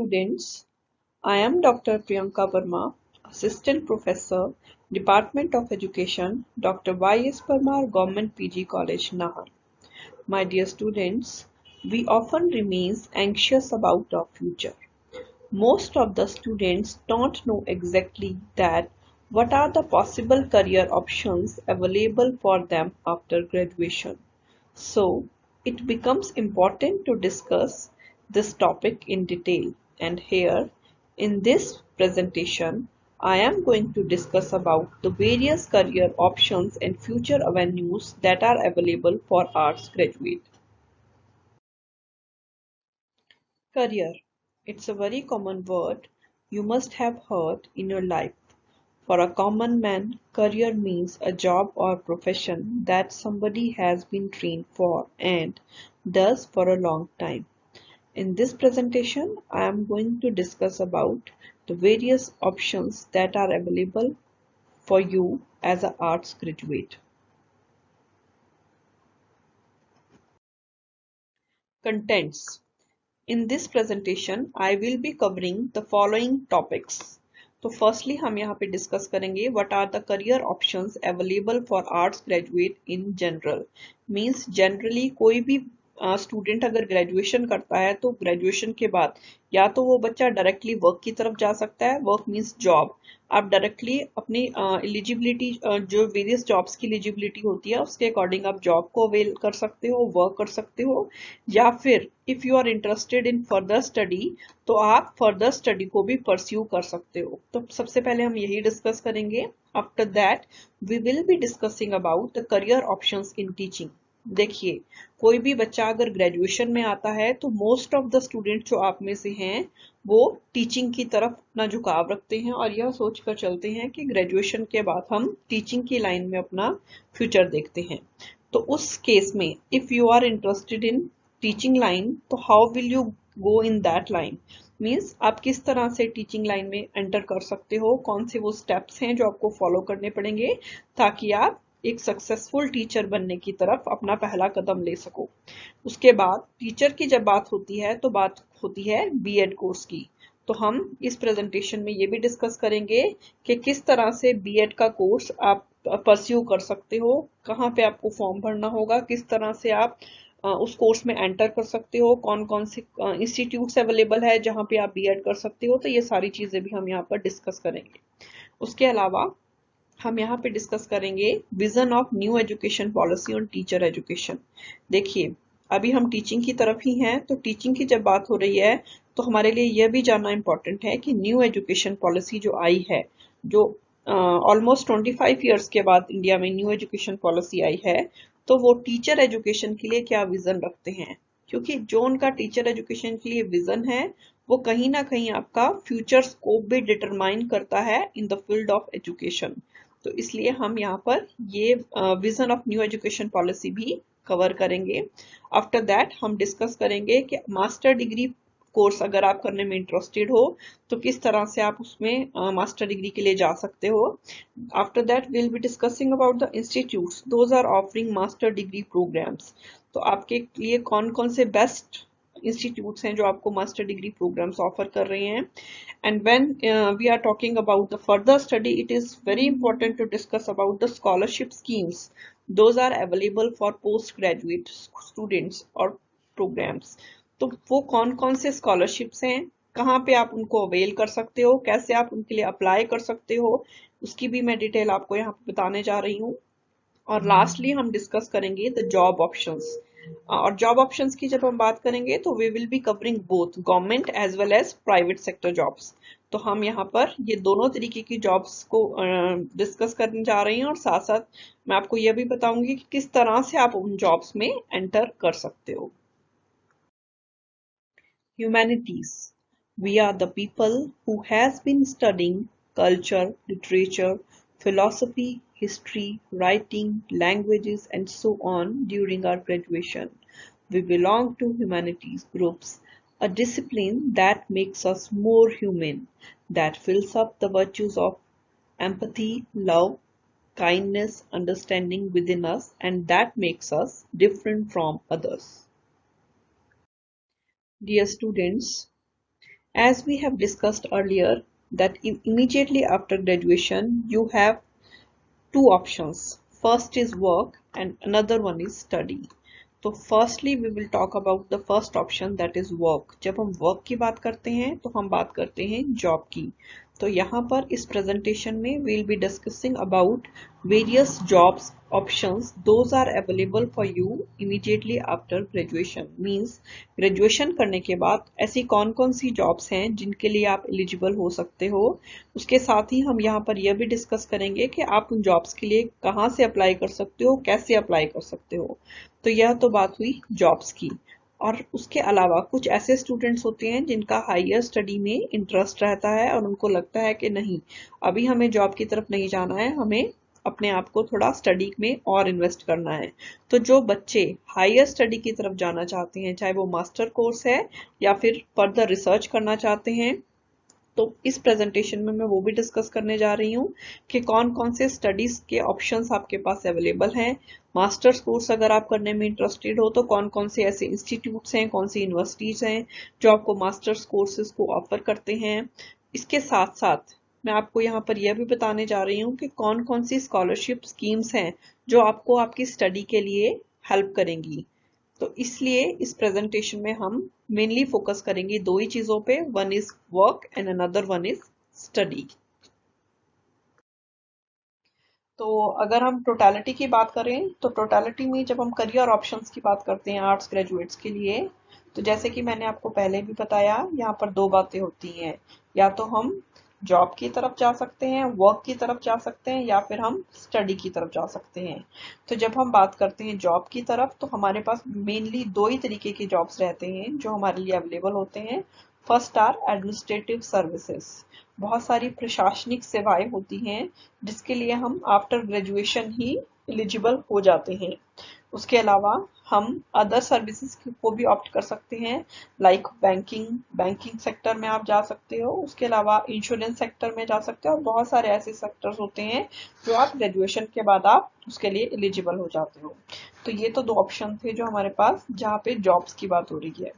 students, I am Dr. Priyanka Verma, Assistant Professor, Department of Education, Dr. Y.S. Parmar, Government PG College, Nahar. My dear students, we often remain anxious about our future. Most of the students don't know exactly that what are the possible career options available for them after graduation. So, it becomes important to discuss this topic in detail. And here, in this presentation, I am going to discuss about the various career options and future avenues that are available for arts graduate. Career. It's a very common word you must have heard in your life. For a common man, career means a job or profession that somebody has been trained for and does for a long time. In this presentation, I am going to discuss about the various options that are available for you as an arts graduate. Contents. In this presentation, I will be covering the following topics. तो firstly हम यहाँ पे discuss करेंगे what are the career options available for arts graduate in general means generally कोई भी student अगर graduation करता है तो ग्रेजुएशन के बाद या तो वो बच्चा डायरेक्टली वर्क की तरफ जा सकता है, वर्क मींस जॉब। आप डायरेक्टली अपनी एलिजिबिलिटी जो वेरियस जॉब्स की एलिजिबिलिटी होती है उसके अकॉर्डिंग आप जॉब को अवेल कर सकते हो, वर्क कर सकते हो, या फिर if you are interested in further study तो आप फर्दर स्टडी को भी परस्यू कर सकते हो। तो सबसे पहले हम यही डिस्कस करेंगे। After that we will be discussing about the career options in teaching. देखिए, कोई भी बच्चा अगर ग्रेजुएशन में आता है तो मोस्ट ऑफ द स्टूडेंट जो आप में से हैं वो टीचिंग की तरफ अपना झुकाव रखते हैं और यह सोचकर चलते हैं कि ग्रेजुएशन के बाद हम टीचिंग की लाइन में अपना फ्यूचर देखते हैं। तो उस केस में if you are interested in teaching line तो how will you go in that line means आप किस तरह से टीचिंग लाइन में एंटर कर सकते हो, कौन से वो स्टेप्स हैं जो आपको फॉलो करने पड़ेंगे ताकि आप एक सक्सेसफुल टीचर बनने की तरफ अपना पहला कदम ले सको। उसके बाद टीचर की जब बात होती है तो बात होती है बीएड कोर्स की। तो हम इस प्रेजेंटेशन में ये भी डिस्कस करेंगे कि किस तरह से बीएड का कोर्स आप परस्यू कर सकते हो, कहाँ पे आपको फॉर्म भरना होगा, किस तरह से आप उस कोर्स में एंटर कर सकते हो, कौन कौन से इंस्टीट्यूट्स अवेलेबल है जहाँ पे आप बीएड कर सकते हो। तो ये सारी चीजें भी हम यहाँ पर डिस्कस करेंगे। उसके अलावा हम यहाँ पे डिस्कस करेंगे vision of new education policy on teacher education. देखिए, अभी हम टीचिंग की तरफ ही हैं तो टीचिंग की जब बात हो रही है तो हमारे लिए यह भी जानना इम्पोर्टेंट है कि न्यू एजुकेशन पॉलिसी जो आई है, जो ऑलमोस्ट 25 ईयर्स के बाद इंडिया में न्यू एजुकेशन पॉलिसी आई है, तो वो टीचर एजुकेशन के लिए क्या विजन रखते हैं। क्योंकि जो उनका टीचर एजुकेशन के लिए विजन है वो कहीं ना कहीं आपका फ्यूचर स्कोप भी डिटरमाइन करता है in the field of education. तो इसलिए हम यहाँ पर ये vision of new education policy भी कवर करेंगे। आफ्टर दैट हम डिस्कस करेंगे कि मास्टर डिग्री कोर्स अगर आप करने में इंटरेस्टेड हो तो किस तरह से आप उसमें मास्टर डिग्री के लिए जा सकते हो। After that will be discussing about the institutes those are offering master degree programmes. तो आपके लिए कौन कौन से बेस्ट इंस्टीट्यूट्स हैं जो आपको मास्टर डिग्री प्रोग्राम्स ऑफर कर रहे हैं। And when we are talking about the further study, it is very important to discuss about the scholarship schemes. Those are available for postgraduate students or programs. तो वो कौन कौन से scholarships हैं, कहाँ पे आप उनको अवेल कर सकते हो, कैसे आप उनके लिए अप्लाई कर सकते हो, उसकी भी मैं डिटेल आपको यहाँ पे बताने जा रही हूँ। और लास्टली हम डिस्कस करेंगे द जॉब ऑप्शंस। और जॉब ऑप्शंस की जब हम बात करेंगे तो we will be covering both government as well as private sector jobs. तो हम यहाँ पर ये दोनों तरीके की जॉब्स को डिस्कस करने जा रहे हैं और साथ साथ मैं आपको यह भी बताऊंगी कि किस तरह से आप उन जॉब्स में एंटर कर सकते हो। Humanities. We are the people who has been studying culture, literature, philosophy, history, writing, languages and so on during our graduation. We belong to humanities groups, a discipline that makes us more human, that fills up the virtues of empathy, love, kindness, understanding within us and that makes us different from others. Dear students, As we have discussed earlier, that immediately after graduation, you have two options. First is work and another one is study. तो firstly we will talk about the first option that is work. जब हम work की बात करते हैं तो हम बात करते हैं जॉब की. तो यहाँ पर इस प्रेजेंटेशन में we will be discussing about various jobs options those are available for you immediately after graduation. Means graduation करने के बाद ऐसी कौन कौन सी जॉब्स हैं जिनके लिए आप एलिजिबल हो सकते हो. उसके साथ ही हम यहाँ पर यह भी डिस्कस करेंगे कि आप उन जॉब्स के लिए कहाँ से अप्लाई कर सकते हो, कैसे अप्लाई कर सकते हो. तो यह तो बात हुई जॉब्स की. और उसके अलावा कुछ ऐसे स्टूडेंट्स होते हैं जिनका हायर स्टडी में इंटरेस्ट रहता है और उनको लगता है कि नहीं, अभी हमें जॉब की तरफ नहीं जाना है, हमें अपने आप को थोड़ा स्टडी में और इन्वेस्ट करना है. तो जो बच्चे हायर स्टडी की तरफ जाना चाहते हैं, चाहे वो मास्टर कोर्स है या फिर फर्दर रिसर्च करना चाहते हैं, तो इस प्रेजेंटेशन में मैं वो भी डिस्कस करने जा रही हूँ कि कौन कौन से स्टडीज के ऑप्शंस आपके पास अवेलेबल हैं. मास्टर्स कोर्स अगर आप करने में इंटरेस्टेड हो तो कौन कौन से ऐसे इंस्टीट्यूट्स हैं, कौन सी यूनिवर्सिटीज हैं जो आपको मास्टर्स कोर्सेज को ऑफर करते हैं. इसके साथ साथ मैं आपको यहाँ पर यह भी बताने जा रही हूँ कि कौन कौन सी स्कॉलरशिप स्कीम्स हैं जो आपको आपकी स्टडी के लिए हेल्प करेंगी. तो इसलिए इस प्रेजेंटेशन में हम मेनली फोकस करेंगे दो ही चीजों पे. One is work and another one is study. तो अगर हम टोटलिटी की बात करें तो टोटलिटी में जब हम करियर ऑप्शंस की बात करते हैं आर्ट्स ग्रेजुएट्स के लिए, तो जैसे कि मैंने आपको पहले भी बताया, यहाँ पर दो बातें होती हैं. या तो हम जॉब की तरफ जा सकते हैं, वर्क की तरफ जा सकते हैं, या फिर हम स्टडी की तरफ जा सकते हैं. तो जब हम बात करते हैं जॉब की तरफ तो हमारे पास मेनली दो ही तरीके के जॉब्स रहते हैं जो हमारे लिए अवेलेबल होते हैं. First are administrative services. बहुत सारी प्रशासनिक सेवाएं होती हैं जिसके लिए हम आफ्टर ग्रेजुएशन ही एलिजिबल हो जाते हैं. उसके अलावा हम अदर सर्विसेज को भी ऑप्ट कर सकते हैं, लाइक बैंकिंग सेक्टर में आप जा सकते हो. उसके अलावा इंश्योरेंस सेक्टर में जा सकते हो और बहुत सारे ऐसे सेक्टर्स होते हैं जो आप ग्रेजुएशन के बाद आप उसके लिए एलिजिबल हो जाते हो. तो ये तो दो ऑप्शन थे जो हमारे पास जहाँ पे जॉब्स की बात हो रही है.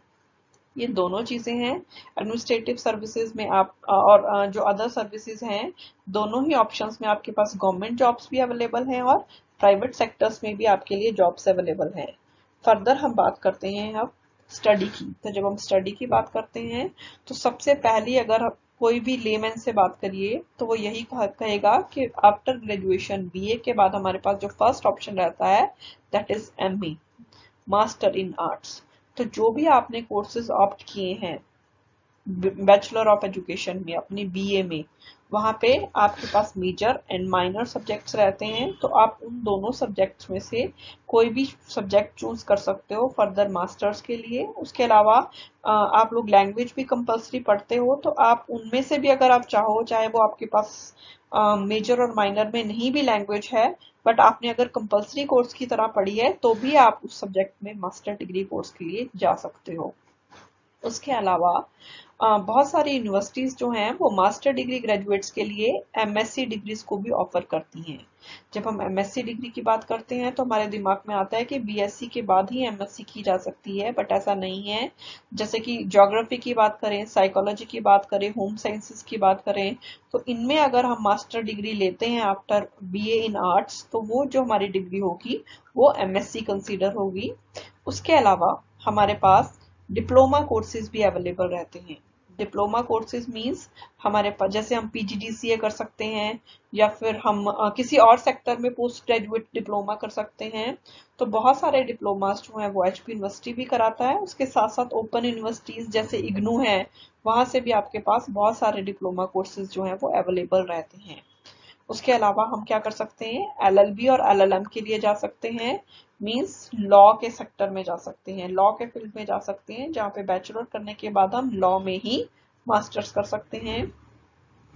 ये दोनों चीजें हैं. एडमिनिस्ट्रेटिव सर्विसेज में आप और जो अदर सर्विसेज हैं, दोनों ही ऑप्शंस में आपके पास गवर्नमेंट जॉब्स भी अवेलेबल हैं और प्राइवेट सेक्टर्स में भी आपके लिए जॉब्स अवेलेबल हैं. फर्दर हम बात करते हैं अब स्टडी की. तो जब हम स्टडी की बात करते हैं तो सबसे पहली अगर कोई भी लेमैन से बात करिए तो वो यही कहेगा कि आफ्टर ग्रेजुएशन बीए के बाद हमारे पास जो फर्स्ट ऑप्शन रहता है that is MA, master in arts. तो जो भी आपने कोर्सेज ऑप्ट किए हैं बैचलर ऑफ एजुकेशन में अपनी बीए में, वहां पे आपके पास मेजर एंड माइनर सब्जेक्ट्स रहते हैं. तो आप उन दोनों सब्जेक्ट्स में से कोई भी सब्जेक्ट चूज कर सकते हो फर्दर मास्टर्स के लिए. उसके अलावा आप लोग लैंग्वेज भी कंपलसरी पढ़ते हो, तो आप उनमें से भी अगर आप चाहो, चाहे वो आपके पास मेजर और माइनर में नहीं भी लैंग्वेज है, बट आपने अगर कंपलसरी कोर्स की तरह पढ़ी है तो भी आप उस सब्जेक्ट में मास्टर डिग्री कोर्स के लिए जा सकते हो. उसके अलावा बहुत सारी यूनिवर्सिटीज जो हैं वो मास्टर डिग्री ग्रेजुएट्स के लिए एमएससी डिग्रीज को भी ऑफर करती हैं. जब हम एमएससी डिग्री की बात करते हैं तो हमारे दिमाग में आता है कि बीएससी के बाद ही एमएससी की जा सकती है, बट ऐसा नहीं है. जैसे कि ज्योग्राफी की बात करें, साइकोलॉजी की बात करें, होम साइंसेस की बात करें, तो इनमें अगर हम मास्टर डिग्री लेते हैं आफ्टर बीए इन आर्ट्स तो वो जो हमारी डिग्री होगी वो एमएससी कंसीडर होगी. उसके अलावा हमारे पास डिप्लोमा कोर्सेज भी अवेलेबल रहते हैं. डिप्लोमा कोर्सेज मींस हमारे पास जैसे हम पीजीडीसीए कर सकते हैं या फिर हम किसी और सेक्टर में पोस्ट ग्रेजुएट डिप्लोमा कर सकते हैं. तो बहुत सारे डिप्लोमास जो हैं वो एचपी यूनिवर्सिटी भी कराता है. उसके साथ साथ ओपन यूनिवर्सिटीज जैसे इग्नू है, वहां से भी आपके पास बहुत सारे डिप्लोमा कोर्सेज जो हैं वो अवेलेबल रहते हैं. उसके अलावा हम क्या कर सकते हैं, एलएलबी और एलएलएम के लिए जा सकते हैं. मींस लॉ के सेक्टर में जा सकते हैं, लॉ के फील्ड में जा सकते हैं, जहाँ पे बैचलर करने के बाद हम लॉ में ही मास्टर्स कर सकते हैं.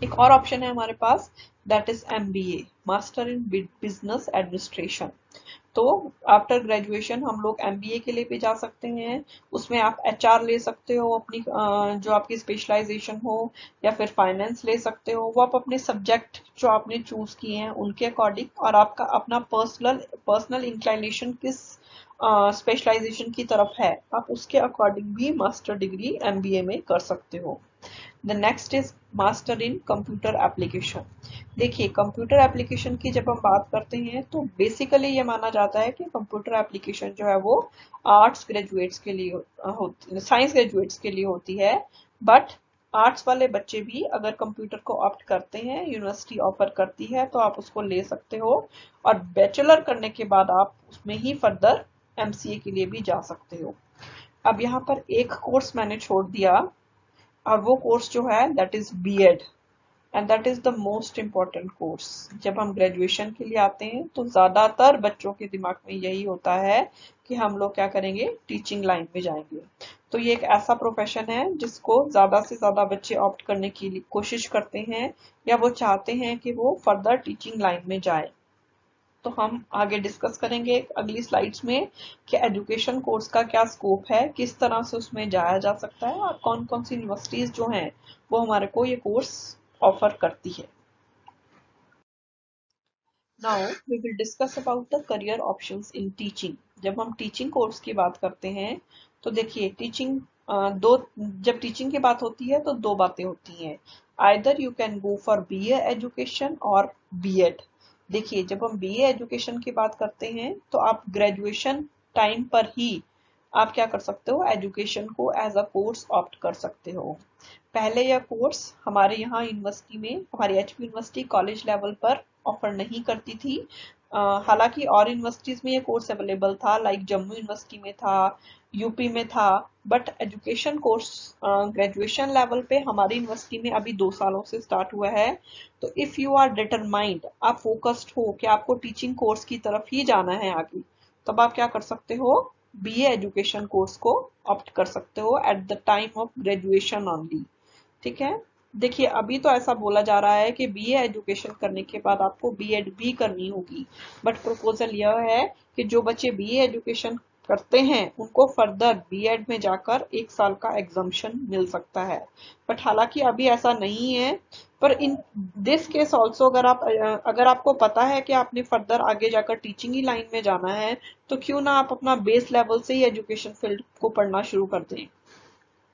एक और ऑप्शन है हमारे पास that is MBA, master in business administration. तो आफ्टर ग्रेजुएशन हम लोग एमबीए के लिए भी जा सकते हैं. उसमें आप एचआर ले सकते हो अपनी जो आपकी स्पेशलाइजेशन हो, या फिर फाइनेंस ले सकते हो. वो आप अपने सब्जेक्ट जो आपने चूज किए हैं उनके अकॉर्डिंग और आपका अपना पर्सनल इंक्लाइनेशन किस स्पेशलाइजेशन की तरफ है, आप उसके अकॉर्डिंग भी मास्टर डिग्री एमबीए में कर सकते हो. The next is master in computer application. देखिए कंप्यूटर एप्लीकेशन की जब हम बात करते हैं तो बेसिकली ये माना जाता है कि कंप्यूटर एप्लीकेशन जो है वो आर्ट्स ग्रेजुएट्स के लिए होती, साइंस ग्रेजुएट्स के लिए होती है। बट आर्ट्स वाले बच्चे भी अगर कंप्यूटर को ऑप्ट करते हैं, यूनिवर्सिटी ऑफर करती है तो आप उसको ले सकते हो, और बैचलर करने के बाद आप उसमें ही फर्दर एमसीए के लिए भी जा सकते हो। अब यहाँ पर एक कोर्स मैंने छोड़ दिया, और वो कोर्स जो है that is BEd, and that is the most important course. जब हम ग्रेजुएशन के लिए आते हैं तो ज्यादातर बच्चों के दिमाग में यही होता है कि हम लोग क्या करेंगे, टीचिंग लाइन में जाएंगे। तो ये एक ऐसा प्रोफेशन है जिसको ज्यादा से ज्यादा बच्चे ऑप्ट करने की कोशिश करते हैं, या वो चाहते हैं कि वो फर्दर टीचिंग लाइन में जाए। तो हम आगे डिस्कस करेंगे अगली स्लाइड्स में कि एजुकेशन कोर्स का क्या स्कोप है, किस तरह से उसमें जाया जा सकता है, और कौन कौन सी यूनिवर्सिटीज जो हैं वो हमारे को ये कोर्स ऑफर करती है। Now we will discuss about the career options in teaching. जब हम टीचिंग कोर्स की बात करते हैं तो देखिए टीचिंग दो, जब टीचिंग की बात होती है तो दो बातें होती हैं, either you can go for BA education और बीएड। देखिए जब हम बीए एजुकेशन की बात करते हैं तो आप ग्रेजुएशन टाइम पर ही आप क्या कर सकते हो, एजुकेशन को एज अ कोर्स ऑप्ट कर सकते हो। पहले यह कोर्स हमारे यहाँ यूनिवर्सिटी में, हमारी एचपी यूनिवर्सिटी कॉलेज लेवल पर ऑफर नहीं करती थी। हालांकि और यूनिवर्सिटीज में ये कोर्स अवेलेबल था, लाइक जम्मू यूनिवर्सिटी में था, यूपी में था, but education course graduation level पे हमारी यूनिवर्सिटी में अभी 2 सालों से स्टार्ट हुआ है। तो इफ यू आर डिटरमाइंड, आप फोकस्ड हो कि आपको टीचिंग कोर्स की तरफ ही जाना है आगे, तब आप क्या कर सकते हो, बीए एजुकेशन कोर्स को ऑप्ट कर सकते हो at the time of graduation only. ठीक है। देखिए अभी तो ऐसा बोला जा रहा है कि बीए एजुकेशन करने के बाद आपको बीएड भी करनी होगी, बट प्रपोजल यह है कि जो बच्चे बीए एजुकेशन करते हैं उनको फर्दर बीएड में जाकर 1 साल का एग्जाम्शन मिल सकता है। बट हालांकि अभी ऐसा नहीं है, पर इन दिस केस ऑल्सो अगर आपको पता है कि आपने फर्दर आगे जाकर टीचिंग ही लाइन में जाना है, तो क्यों ना आप अपना बेस लेवल से ही एजुकेशन फील्ड को पढ़ना शुरू कर दें।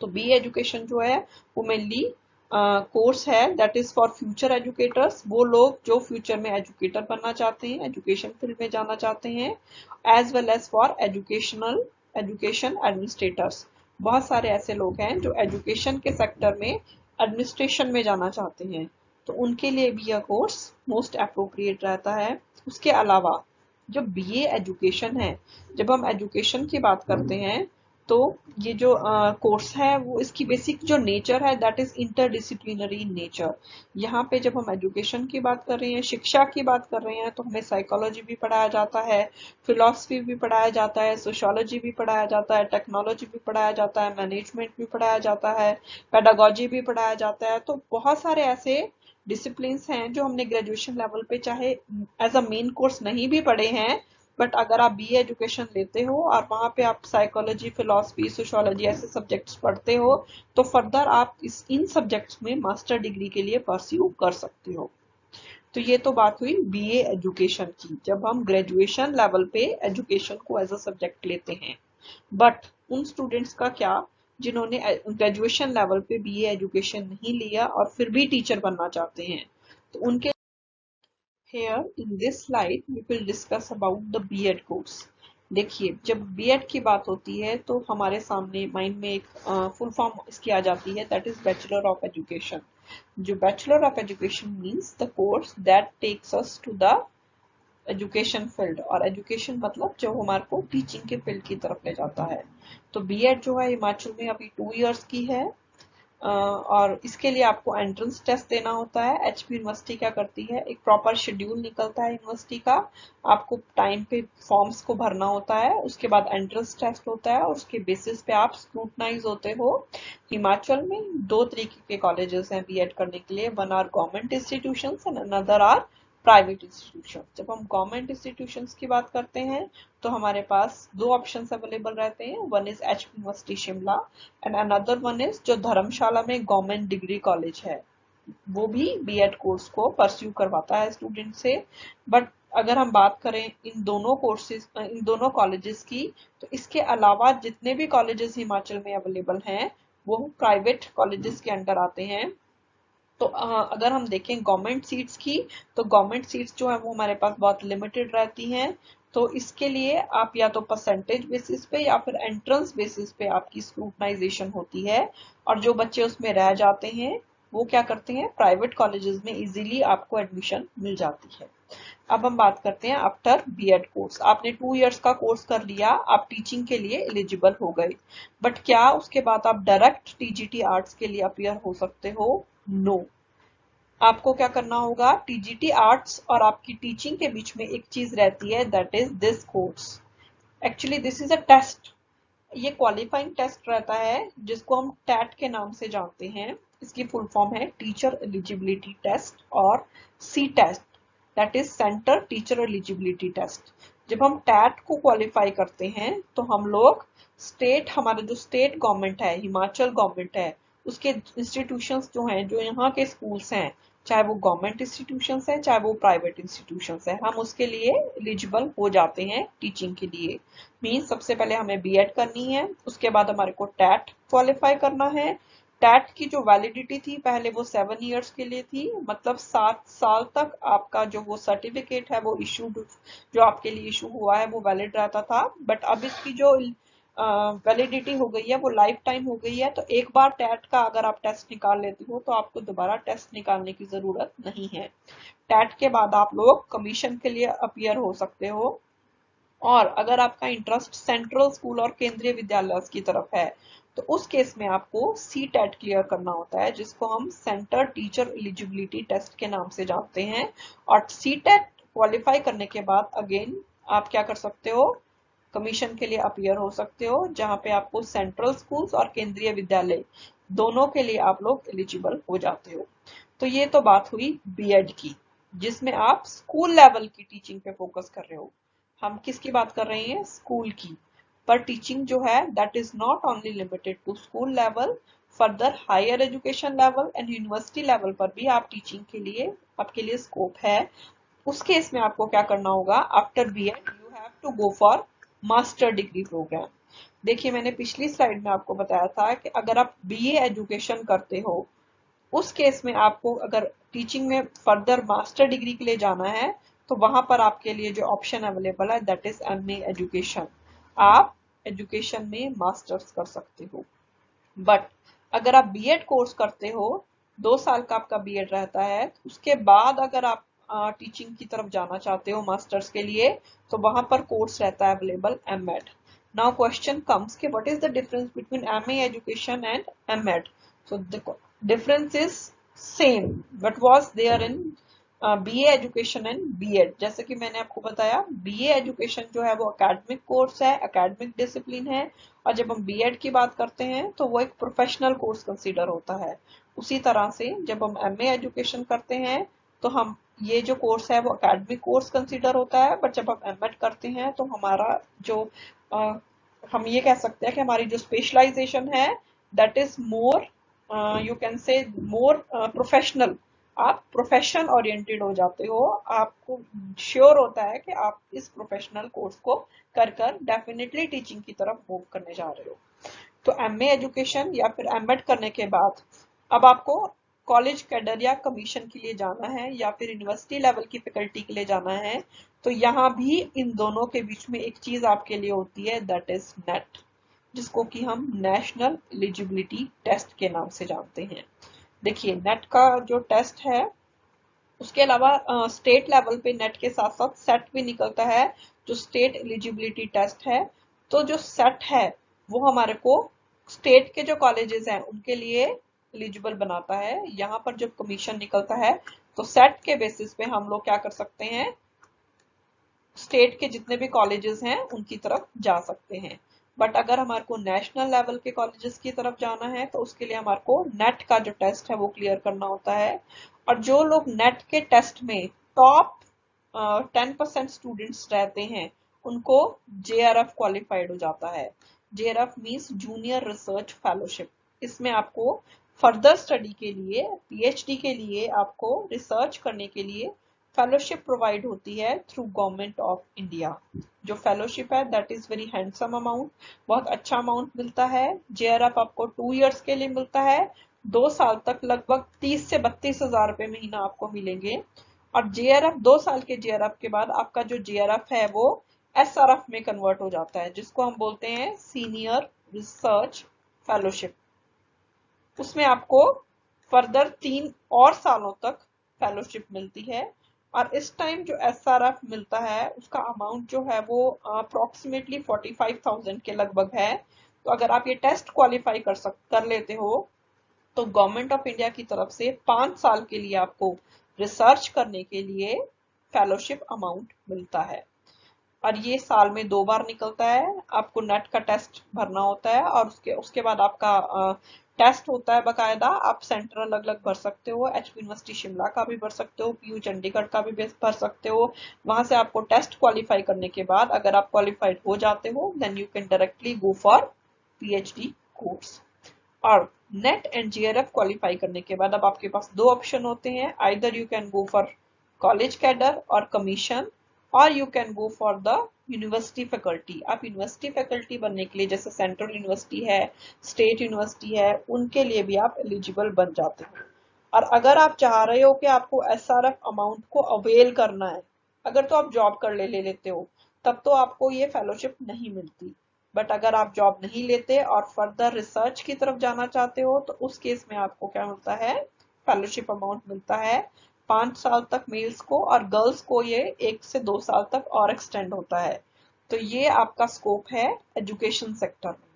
तो बी एजुकेशन जो है वो मेनली कोर्स है that is for future educators, वो लोग जो फ्यूचर में एजुकेटर बनना चाहते हैं, एजुकेशन फील्ड में जाना चाहते हैं, as well as for education administrators. बहुत सारे ऐसे लोग हैं जो एजुकेशन के सेक्टर में एडमिनिस्ट्रेशन में जाना चाहते हैं, तो उनके लिए भी यह कोर्स मोस्ट अप्रोप्रिएट रहता है। उसके अलावा जो बीए एजुकेशन है, जब हम एजुकेशन की बात करते हैं तो ये जो कोर्स है वो इसकी बेसिक जो नेचर है दैट इज इंटरडिसिप्लिनरी नेचर। यहाँ पे जब हम एजुकेशन की बात कर रहे हैं, शिक्षा की बात कर रहे हैं, तो हमें साइकोलॉजी भी पढ़ाया जाता है, फिलोसफी भी पढ़ाया जाता है, सोशियोलॉजी भी पढ़ाया जाता है, टेक्नोलॉजी भी पढ़ाया जाता है, मैनेजमेंट भी पढ़ाया जाता है, पेडागोजी भी पढ़ाया जाता है। तो बहुत सारे ऐसे डिसिप्लिन्स हैं जो हमने ग्रेजुएशन लेवल पे चाहे एज अ मेन कोर्स नहीं भी पढ़े हैं, बट अगर आप बीए एजुकेशन लेते हो और वहां पे आप साइकोलॉजी, फिलोसफी, सोशियोलॉजी ऐसे सब्जेक्ट्स पढ़ते हो, तो फर्दर आप इन सब्जेक्ट्स में मास्टर डिग्री के लिए परस्यू कर सकते हो। तो ये तो बात हुई बीए एजुकेशन की, जब हम ग्रेजुएशन लेवल पे एजुकेशन को एज अ सब्जेक्ट लेते हैं। बट उन स्टूडेंट्स का क्या जिन्होंने ग्रेजुएशन लेवल पे बीए एजुकेशन नहीं लिया और फिर भी टीचर बनना चाहते हैं, तो उनके Here in this slide we will discuss about the B.Ed course। देखिए जब B.Ed की बात होती है तो हमारे सामने माइंड में एक फुल फॉर्म इसकी आ जाती है that is bachelor of education. जो bachelor of education means the course that takes us to the education field, और एजुकेशन मतलब जो हमारे को टीचिंग के फील्ड की तरफ ले जाता है। तो B.Ed जो है हिमाचल में अभी 2 इयर्स की है, और इसके लिए आपको एंट्रेंस टेस्ट देना होता है। एचपी यूनिवर्सिटी क्या करती है, एक प्रॉपर शेड्यूल निकलता है यूनिवर्सिटी का, आपको टाइम पे फॉर्म्स को भरना होता है, उसके बाद एंट्रेंस टेस्ट होता है और उसके बेसिस पे आप स्क्रूटनाइज होते हो। हिमाचल में 2 तरीके के कॉलेजेस हैं बीएड करने के लिए, one are government institution and another are private institution. जब हम गवर्नमेंट इंस्टीट्यूशन की बात करते हैं तो हमारे पास 2 ऑप्शन अवेलेबल रहते हैं, one is H university Shimla and another one is जो धर्मशाला में गवर्नमेंट डिग्री कॉलेज है, वो भी बीएड कोर्स को परस्यू करवाता है स्टूडेंट से। बट अगर हम बात करें इन दोनों कोर्सेज, इन दोनों कॉलेजेस की, तो इसके अलावा जितने भी कॉलेजेस हिमाचल में अवेलेबल हैं वो प्राइवेट कॉलेजेस के अंडर आते हैं। तो अगर हम देखें गवर्नमेंट सीट्स की, तो गवर्नमेंट सीट्स जो है वो हमारे पास बहुत लिमिटेड रहती हैं। तो इसके लिए आप या तो परसेंटेज बेसिस पे या फिर एंट्रेंस बेसिस पे आपकी स्क्रूटनाइजेशन होती है, और जो बच्चे उसमें रह जाते हैं वो क्या करते हैं, प्राइवेट कॉलेजेस में इजीली आपको एडमिशन मिल जाती है। अब हम बात करते हैं आफ्टर बीएड कोर्स। आपने 2 इयर्स का कोर्स कर लिया, आप टीचिंग के लिए एलिजिबल हो गए, बट क्या उसके बाद आप डायरेक्ट टीजीटी आर्ट्स के लिए अपियर हो सकते हो? नो। आपको क्या करना होगा, टीजीटी आर्ट्स और आपकी टीचिंग के बीच में एक चीज रहती है, that is this course. Actually this is a test. ये क्वालिफाइंग टेस्ट रहता है जिसको हम टैट के नाम से जानते हैं। इसकी फुल फॉर्म है टीचर एलिजिबिलिटी टेस्ट और C test, that is centre teacher eligibility test. जब हम टैट को क्वालिफाई करते हैं तो हम लोग स्टेट, हमारा जो स्टेट गवर्नमेंट है, हिमाचल गवर्नमेंट है, उसके इंस्टीट्यूशंस जो हैं, जो यहाँ के स्कूल्स हैं, चाहे वो गवर्नमेंट इंस्टीट्यूशंस हैं चाहे वो प्राइवेट इंस्टीट्यूशंस हैं, हम उसके लिए एलिजिबल हो जाते हैं टीचिंग के लिए। मीन्स सबसे पहले हमें बीएड करनी है, उसके बाद हमारे को टैट क्वालिफाई करना है। टैट की जो वैलिडिटी थी पहले वो 7 इयर्स के लिए थी, मतलब 7 साल तक आपका जो वो सर्टिफिकेट है वो इशूड, जो आपके लिए इशू हुआ है वो वैलिड रहता था। बट अब इसकी जो वैलिडिटी हो गई है वो लाइफ टाइम हो गई है। तो एक बार टैट का अगर आप टेस्ट निकाल लेते हो तो आपको दोबारा टेस्ट निकालने की जरूरत नहीं है। टैट के बाद आप लोग कमीशन के लिए अपियर हो सकते हो, और अगर आपका इंटरेस्ट सेंट्रल स्कूल और केंद्रीय विद्यालय की तरफ है तो उस केस में आपको सी टेट क्लियर करना होता है, जिसको हम सेंटर टीचर एलिजिबिलिटी टेस्ट के नाम से जानते हैं। और सी टेट क्वालिफाई करने के बाद अगेन आप क्या कर सकते हो, कमीशन के लिए अपियर हो सकते हो, जहां पे आपको सेंट्रल स्कूल्स और केंद्रीय विद्यालय दोनों के लिए आप लोग एलिजिबल हो जाते हो। तो ये तो बात हुई बीएड की, जिसमें आप स्कूल लेवल की टीचिंग पे फोकस कर रहे हो। हम किसकी बात कर रहे हैं, स्कूल की। पर टीचिंग जो है that is not only limited to school level, further higher education level and university level पर भी आप टीचिंग के लिए, आपके लिए स्कोप है। उस केस में आपको क्या करना होगा, after BEd you have to go for master degree programme. देखिए मैंने पिछली स्लाइड में आपको बताया था कि अगर आप बीए एजुकेशन करते हो, उस केस में आपको अगर टीचिंग में फर्दर मास्टर डिग्री के लिए जाना है तो वहां पर आपके लिए जो ऑप्शन अवेलेबल है दैट इज एमए एजुकेशन। आप एजुकेशन में मास्टर्स कर सकते हो। बट अगर आप बीएड कोर्स करते हो, 2 साल का आपका बीएड रहता है, उसके बाद अगर आप टीचिंग की तरफ जाना चाहते हो मास्टर्स के लिए, तो वहां पर कोर्स रहता है available MEd. Now question comes कि what is the difference between MA education and MEd? So the difference is same what was there in BA education and BEd. जैसे कि मैंने आपको बताया, बीए एजुकेशन जो है वो एकेडमिक कोर्स है, एकेडमिक डिसिप्लिन है, और जब हम बीएड की बात करते हैं तो वो एक प्रोफेशनल कोर्स कंसीडर होता है। उसी तरह से जब हम एमए एजुकेशन करते हैं तो हम, ये जो कोर्स है वो एकेडमिक कोर्स कंसीडर होता है, बट जब हम एमएड करते हैं तो हमारा जो हम ये कह सकते हैं कि हमारी जो स्पेशलाइजेशन है that is more, you can say more professional. आप प्रोफेशन ओरिएंटेड हो जाते हो, आपको श्योर होता है कि आप इस प्रोफेशनल कोर्स को कर कर डेफिनेटली टीचिंग की तरफ मूव करने जा रहे हो। तो एमए एजुकेशन या फिर एमएड करने के बाद अब आपको कॉलेज कैडर या कमीशन के लिए जाना है या फिर यूनिवर्सिटी लेवल की फैकल्टी के लिए जाना है, तो यहाँ भी इन दोनों के बीच में एक चीज आपके लिए होती है दैट इज नेट, जिसको कि हम नेशनल एलिजिबिलिटी टेस्ट के नाम से जानते हैं। देखिए नेट का जो टेस्ट है, उसके अलावा स्टेट लेवल पे नेट के साथ साथ सेट भी निकलता है, जो स्टेट एलिजिबिलिटी टेस्ट है। तो जो सेट है वो हमारे को स्टेट के जो कॉलेजेस हैं उनके लिए एलिजिबल बनाता है। यहाँ पर जब कमीशन निकलता है तो सेट के बेसिस पे हम लोग क्या कर सकते हैं, स्टेट के जितने भी कॉलेजेस हैं उनकी तरफ जा सकते हैं। बट अगर हमारे को नेशनल लेवल के कॉलेजेस की तरफ जाना है तो उसके लिए हमारे को नेट का जो टेस्ट है वो क्लियर करना होता है। और जो लोग नेट के टेस्ट में टॉप 10% स्टूडेंट्स रहते हैं उनको जेआरएफ क्वालिफाइड हो जाता है। JRF means junior research fellowship. इसमें आपको फर्दर स्टडी के लिए, पीएचडी के लिए, आपको रिसर्च करने के लिए फेलोशिप प्रोवाइड होती है थ्रू गवर्नमेंट ऑफ इंडिया। जो फेलोशिप है that is very handsome amount, बहुत अच्छा अमाउंट मिलता है। जेआरएफ आपको 2 इयर्स के लिए मिलता है, 2 साल तक लगभग 30 से 32 हजार रुपए महीना आपको मिलेंगे। और जेआरएफ 2 साल के जेआरएफ के बाद आपका जो जेआरएफ है वो एसआरएफ में कन्वर्ट हो जाता है, जिसको हम बोलते हैं सीनियर रिसर्च फेलोशिप। उसमें आपको फर्दर 3 और सालों तक फेलोशिप मिलती है। और इस टाइम जो एसआरएफ मिलता है उसका अमाउंट जो है वो अप्रोक्सीमेटली 45,000 के लगभग है। तो अगर आप ये टेस्ट क्वालिफाई कर लेते हो तो गवर्नमेंट ऑफ इंडिया की तरफ से 5 साल के लिए आपको रिसर्च करने के लिए फेलोशिप अमाउंट मिलता है। और ये साल में 2 बार निकलता है। आपको नेट का टेस्ट भरना होता है और उसके उसके बाद आपका टेस्ट होता है बकायदा। आप सेंटर अलग अलग भर सकते हो, एचपी यूनिवर्सिटी शिमला का भी भर सकते हो, पीयू चंडीगढ़ का भी भर सकते हो। वहां से आपको टेस्ट क्वालिफाई करने के बाद अगर आप क्वालिफाइड हो जाते हो then you can directly go for PhD course. और नेट एंड जेआरएफ क्वालिफाई करने के बाद अब आपके पास 2 ऑप्शन होते हैं, either you can go for college cadre और कमीशन, और you can go for the university faculty. आप यूनिवर्सिटी फैकल्टी बनने के लिए जैसे सेंट्रल यूनिवर्सिटी है, स्टेट यूनिवर्सिटी है, उनके लिए भी आप एलिजिबल बन जाते हो। और अगर आप चाह रहे हो कि आपको एसआरएफ अमाउंट को अवेल करना है, अगर तो आप जॉब कर ले लेते हो तब तो आपको ये फेलोशिप नहीं मिलती। बट अगर आप जॉब नहीं लेते और फर्दर रिसर्च की तरफ जाना चाहते हो तो उस केस में आपको क्या मिलता है, फेलोशिप अमाउंट मिलता है 5 साल तक मेल्स को, और गर्ल्स को ये 1 से 2 साल तक और एक्सटेंड होता है। तो ये आपका स्कोप है एजुकेशन सेक्टर में।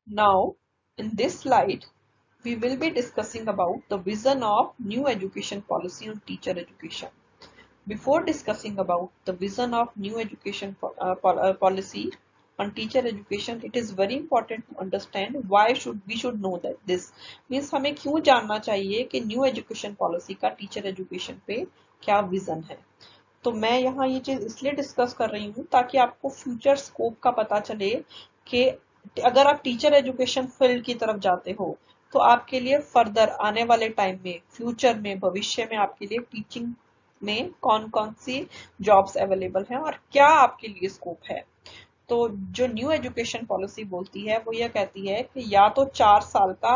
Now in this slide we will be discussing about the vision of new education policy on teacher education. Before discussing about the vision of new education policy on teacher education, it is very important to understand why we should know that this means हमें क्यों जानना चाहिए कि new education policy का teacher education पे क्या vision है। तो मैं यहाँ ये चीज इसलिए डिस्कस कर रही हूँ ताकि आपको फ्यूचर स्कोप का पता चले कि अगर आप टीचर एजुकेशन फील्ड की तरफ जाते हो तो आपके लिए फर्दर आने वाले टाइम में, फ्यूचर में, भविष्य में आपके लिए टीचिंग में कौन कौन सी जॉब्स अवेलेबल हैं और क्या आपके लिए स्कोप है। तो जो न्यू एजुकेशन पॉलिसी बोलती है वो यह कहती है कि या तो 4 साल का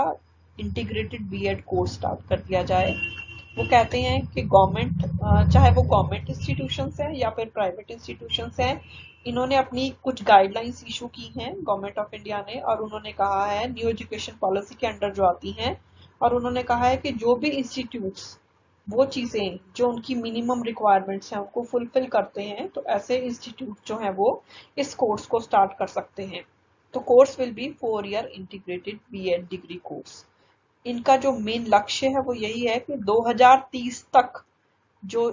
इंटीग्रेटेड बीएड कोर्स स्टार्ट कर दिया जाए। वो कहते हैं कि गवर्नमेंट, चाहे वो गवर्नमेंट इंस्टीट्यूशंस हैं या फिर प्राइवेट इंस्टीट्यूशंस हैं, इन्होंने अपनी कुछ गाइडलाइंस इशू की हैं गवर्नमेंट ऑफ इंडिया ने, और उन्होंने कहा है न्यू एजुकेशन पॉलिसी के अंडर जो आती हैं, और उन्होंने कहा है कि जो भी इंस्टीट्यूट्स वो चीजें जो उनकी मिनिमम रिक्वायरमेंट्स हैं उनको फुलफिल करते हैं तो ऐसे इंस्टीट्यूट जो हैं वो इस कोर्स को स्टार्ट कर सकते हैं। तो course will be 4 year integrated BEd degree course. इनका जो मेन लक्ष्य है वो यही है कि 2030 तक जो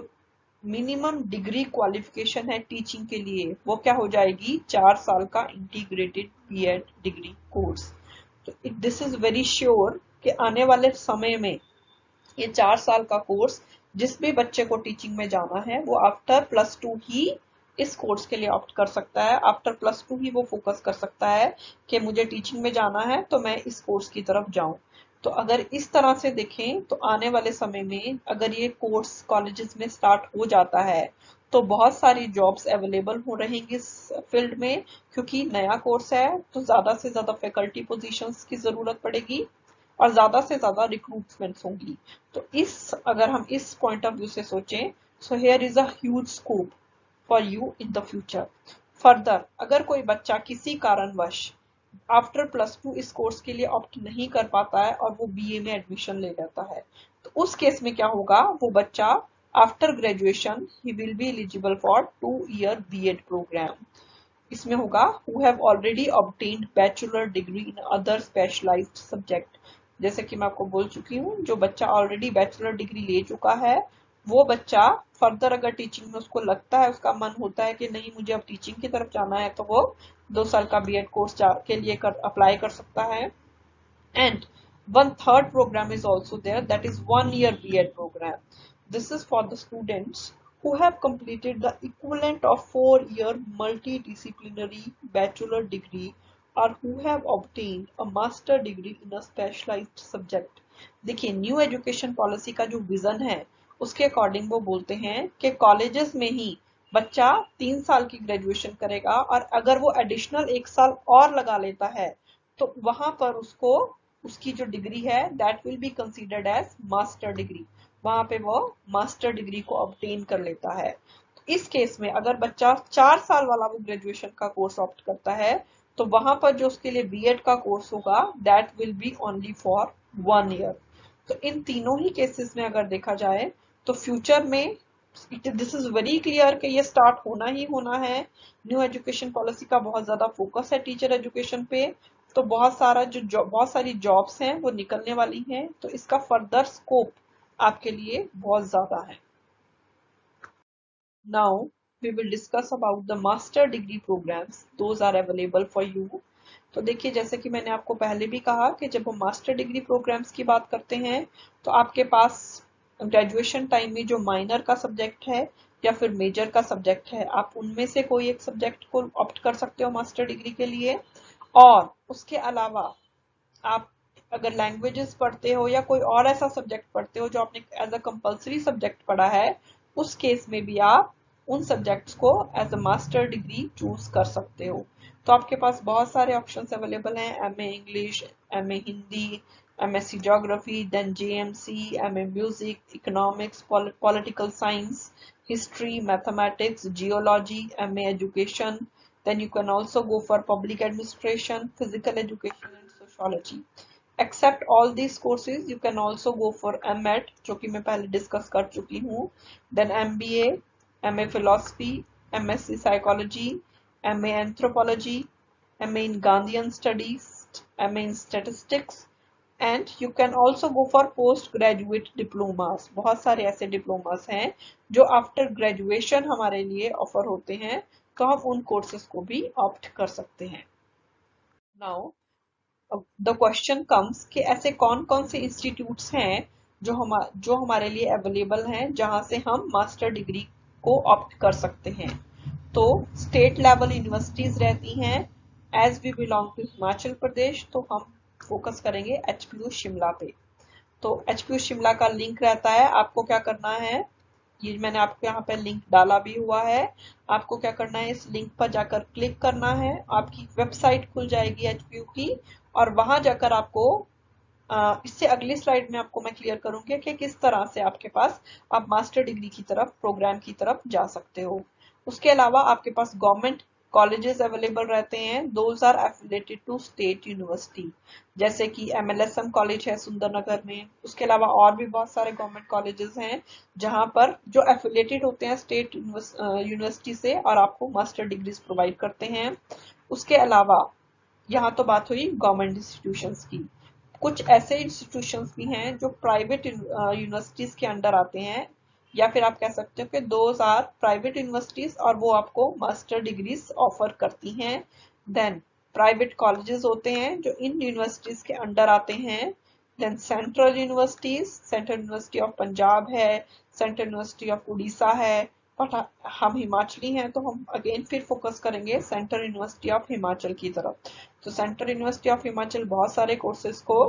मिनिमम डिग्री क्वालिफिकेशन है टीचिंग के लिए वो क्या हो जाएगी, 4 साल का इंटीग्रेटेड बीएड डिग्री कोर्स। तो दिस इज वेरी श्योर कि आने वाले समय में ये 4 साल का कोर्स जिस भी बच्चे को टीचिंग में जाना है वो आफ्टर +2 ही इस कोर्स के लिए ऑप्ट कर सकता है। आफ्टर +2 ही वो फोकस कर सकता है कि मुझे टीचिंग में जाना है तो मैं इस कोर्स की तरफ जाऊं। तो अगर इस तरह से देखें तो आने वाले समय में अगर ये कोर्स कॉलेजेस में स्टार्ट हो जाता है तो बहुत सारी जॉब्स अवेलेबल हो रहेंगी इस फील्ड में, क्योंकि नया कोर्स है तो ज्यादा से ज्यादा फैकल्टी पोजीशंस की जरूरत पड़ेगी और ज्यादा से ज्यादा रिक्रूटमेंट्स होंगी। तो अगर हम इस पॉइंट ऑफ व्यू से सोचें, so here is a huge scope for you in the future. Further अगर कोई बच्चा किसी कारणवश आफ्टर +2 इस कोर्स के लिए ऑप्ट नहीं कर पाता है और वो बीए में एडमिशन ले लेता है, तो उस केस में क्या होगा, वो बच्चा आफ्टर ग्रेजुएशन ही will be eligible for 2 year BEd programme. इसमें होगा who have already obtained bachelor degree in other specialised subject. जैसे कि मैं आपको बोल चुकी हूँ, जो बच्चा ऑलरेडी बैचलर डिग्री ले चुका है वो बच्चा फर्दर अगर टीचिंग में उसको लगता है, उसका मन होता है कि नहीं मुझे अब टीचिंग की तरफ जाना है, तो वो 2 साल का बीएड कोर्स के लिए अप्लाई कर सकता है। And one third program is also there, that is 1 year B.Ed program. This is for the students who have completed the equivalent of 4 year multidisciplinary bachelor degree or who have obtained a master degree in a specialized subject. देखिए, new education policy का जो vision है उसके according वो बोलते हैं कि colleges में ही बच्चा 3 साल की ग्रेजुएशन करेगा और अगर वो एडिशनल 1 साल और लगा लेता है तो वहां पर उसको उसकी जो डिग्री है that will be considered as master degree. वहां पे वो मास्टर डिग्री को ऑब्टेन कर लेता है। तो इस केस में अगर बच्चा 4 साल वाला वो ग्रेजुएशन का कोर्स ऑप्ट करता है तो वहां पर जो उसके लिए बीएड का कोर्स होगा that will B only for 1 year. तो इन तीनों ही केसेस में अगर देखा जाए तो फ्यूचर में दिस इज वेरी क्लियर कि ये स्टार्ट होना ही होना है। न्यू एजुकेशन पॉलिसी का बहुत ज्यादा फोकस है टीचर एजुकेशन पे। तो बहुत सारी जॉब्स हैं वो निकलने वाली हैं, तो इसका फर्दर स्कोप आपके लिए बहुत ज्यादा है। Now we will discuss about the master degree programs. Those are available for you. तो देखिए, जैसे कि मैंने आपको पहले भी कहा कि जब हम मास्टर डिग्री प्रोग्राम्स की बात करते हैं तो आपके पास ग्रेजुएशन टाइम में जो माइनर का सब्जेक्ट है या फिर मेजर का सब्जेक्ट है, आप उनमें से कोई एक सब्जेक्ट को ऑप्ट कर सकते हो मास्टर डिग्री के लिए। और उसके अलावा आप अगर लैंग्वेजेस पढ़ते हो या कोई और ऐसा सब्जेक्ट पढ़ते हो जो आपने एज अ कंपलसरी सब्जेक्ट पढ़ा है, उस केस में भी आप उन सब्जेक्ट्स को as a master degree choose कर सकते हो। तो आपके पास बहुत सारे ऑप्शंस अवेलेबल हैं, MA English, MA Hindi, MSc geography, then JMC, MA music, economics, political science, history, mathematics, geology, MA education. Then you can also go for public administration, physical education and sociology. Except all these courses, you can also go for MET, जो कि मैं पहले discuss कर चुकी हूँ, then MBA, MA philosophy, MSc psychology, MA anthropology, MA in Gandhian studies, MA in statistics, and you can also go for post graduate diplomas. बहुत सारे ऐसे डिप्लोमास हैं जो आफ्टर ग्रेजुएशन हमारे लिए ऑफर होते हैं, तो हम उन कोर्सेज को भी ऑप्ट कर सकते हैं। नाउ द क्वेश्चन कम्स कि ऐसे कौन कौन से इंस्टीट्यूट्स हैं जो हमारे लिए अवेलेबल हैं जहां से हम मास्टर डिग्री को ऑप्ट कर सकते हैं। तो स्टेट लेवल यूनिवर्सिटीज रहती हैं। As we belong to Himachal Pradesh तो हम फोकस करेंगे एचपीयू शिमला पे। तो एचपीयू शिमला का लिंक रहता है, आपको क्या करना है, ये मैंने आपको यहाँ पे लिंक डाला भी हुआ है। आपको क्या करना है, इस लिंक पर जाकर क्लिक करना है, आपकी वेबसाइट खुल जाएगी एचपीयू की, और वहां जाकर आपको इससे अगली स्लाइड में आपको मैं क्लियर करूंगी कि किस तरह से आपके पास आप मास्टर डिग्री की तरफ प्रोग्राम की तरफ जा सकते हो। उसके अलावा आपके पास गवर्नमेंट कॉलेजेस अवेलेबल रहते हैं, those are affiliated to state university, जैसे कि एमएलएसएम कॉलेज है सुंदरनगर में। उसके अलावा और भी बहुत सारे गवर्नमेंट कॉलेजेस हैं जहां पर जो एफिलेटेड होते हैं स्टेट यूनिवर्सिटी से और आपको मास्टर डिग्रीज प्रोवाइड करते हैं। उसके अलावा यहाँ तो बात हुई गवर्नमेंट इंस्टीट्यूशंस की, कुछ ऐसे इंस्टीट्यूशंस भी हैं जो प्राइवेट यूनिवर्सिटीज के अंडर आते हैं, या फिर आप कह सकते हो कि दोज आर प्राइवेट यूनिवर्सिटीज और वो आपको मास्टर डिग्रीज ऑफर करती हैं। देन प्राइवेट कॉलेजेस होते हैं जो इन यूनिवर्सिटीज के अंडर आते हैं। Then central universities, central university of Punjab है, सेंट्रल यूनिवर्सिटी ऑफ उड़ीसा है, बट हम हिमाचली हैं तो हम अगेन फिर फोकस करेंगे सेंट्रल यूनिवर्सिटी ऑफ हिमाचल की तरफ। तो सेंट्रल यूनिवर्सिटी ऑफ हिमाचल बहुत सारे कोर्सेज को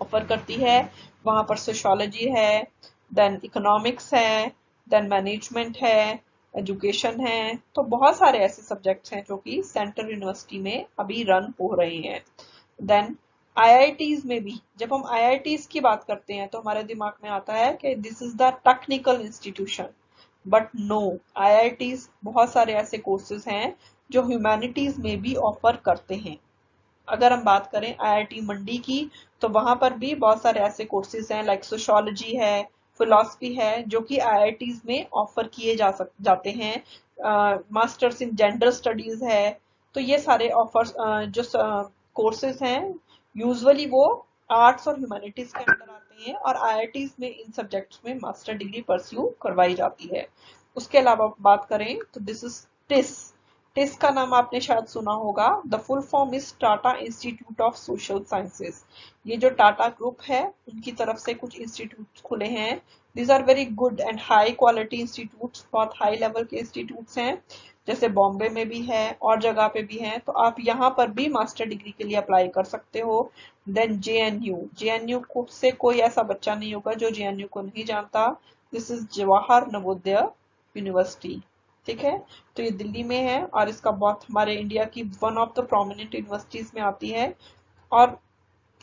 ऑफर करती है। वहां पर सोशियोलॉजी है, देन इकोनॉमिक्स है, देन मैनेजमेंट है, एजुकेशन है। तो बहुत सारे ऐसे सब्जेक्ट्स हैं जो कि सेंट्रल यूनिवर्सिटी में अभी रन हो रहे हैं। देन आईआईटीज में भी जब हम आईआईटीज की बात करते हैं तो हमारे दिमाग में आता है कि this is the technical institution, but no, IITs बहुत सारे ऐसे कोर्सेज हैं जो ह्यूमैनिटीज में भी ऑफर करते हैं। अगर हम बात करें आईआईटी मंडी की तो वहां पर भी बहुत सारे ऐसे कोर्सेज हैं, लाइक सोशियोलॉजी है, फिलोसफी है, जो कि आईआईटीज में ऑफर किए जाते हैं। मास्टर्स इन जेंडर स्टडीज है। तो ये सारे ऑफर्स जो कोर्सेज हैं यूजुअली वो आर्ट्स और ह्यूमैनिटीज के अंदर आते हैं और आईआईटीज में इन सब्जेक्ट्स में मास्टर डिग्री परस्यू करवाई जाती है। उसके अलावा बात करें तो दिस इज टिस। टिस का नाम आपने शायद सुना होगा। The full form is Tata institute of social sciences. ये जो टाटा ग्रुप है उनकी तरफ से कुछ इंस्टीट्यूट खुले हैं। These are very good and high quality institutes, बहुत हाई लेवल के इंस्टीट्यूट्स हैं जैसे बॉम्बे में भी है और जगह पे भी है, तो आप यहाँ पर भी मास्टर डिग्री के लिए अप्लाई कर सकते हो। देन जेएनयू, जेएनयू से कोई ऐसा बच्चा नहीं होगा जो जेएनयू को नहीं जानता। This is Jawahar Navodaya university, ठीक है। तो ये दिल्ली में है और इसका बहुत हमारे इंडिया की one of the prominent universities में आती है। और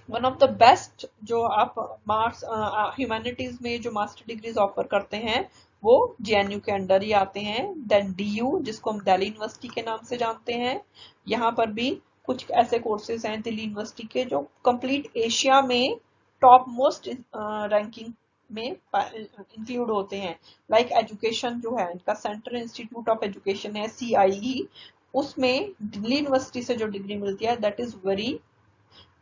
वन ऑफ द बेस्ट जो आप मार्क्स ह्यूमैनिटीज में जो मास्टर डिग्रीज ऑफर करते हैं वो जेएनयू के अंडर ही आते हैं। देन डीयू, जिसको हम दिल्ली यूनिवर्सिटी के नाम से जानते हैं, यहाँ पर भी कुछ ऐसे कोर्सेज हैं दिल्ली यूनिवर्सिटी के जो कंप्लीट एशिया में टॉप मोस्ट रैंकिंग में इंक्लूड होते हैं। लाइक एजुकेशन जो है इनका सेंट्रल इंस्टीट्यूट ऑफ एजुकेशन है CIE, उसमें दिल्ली यूनिवर्सिटी से जो डिग्री मिलती है दैट इज वेरी,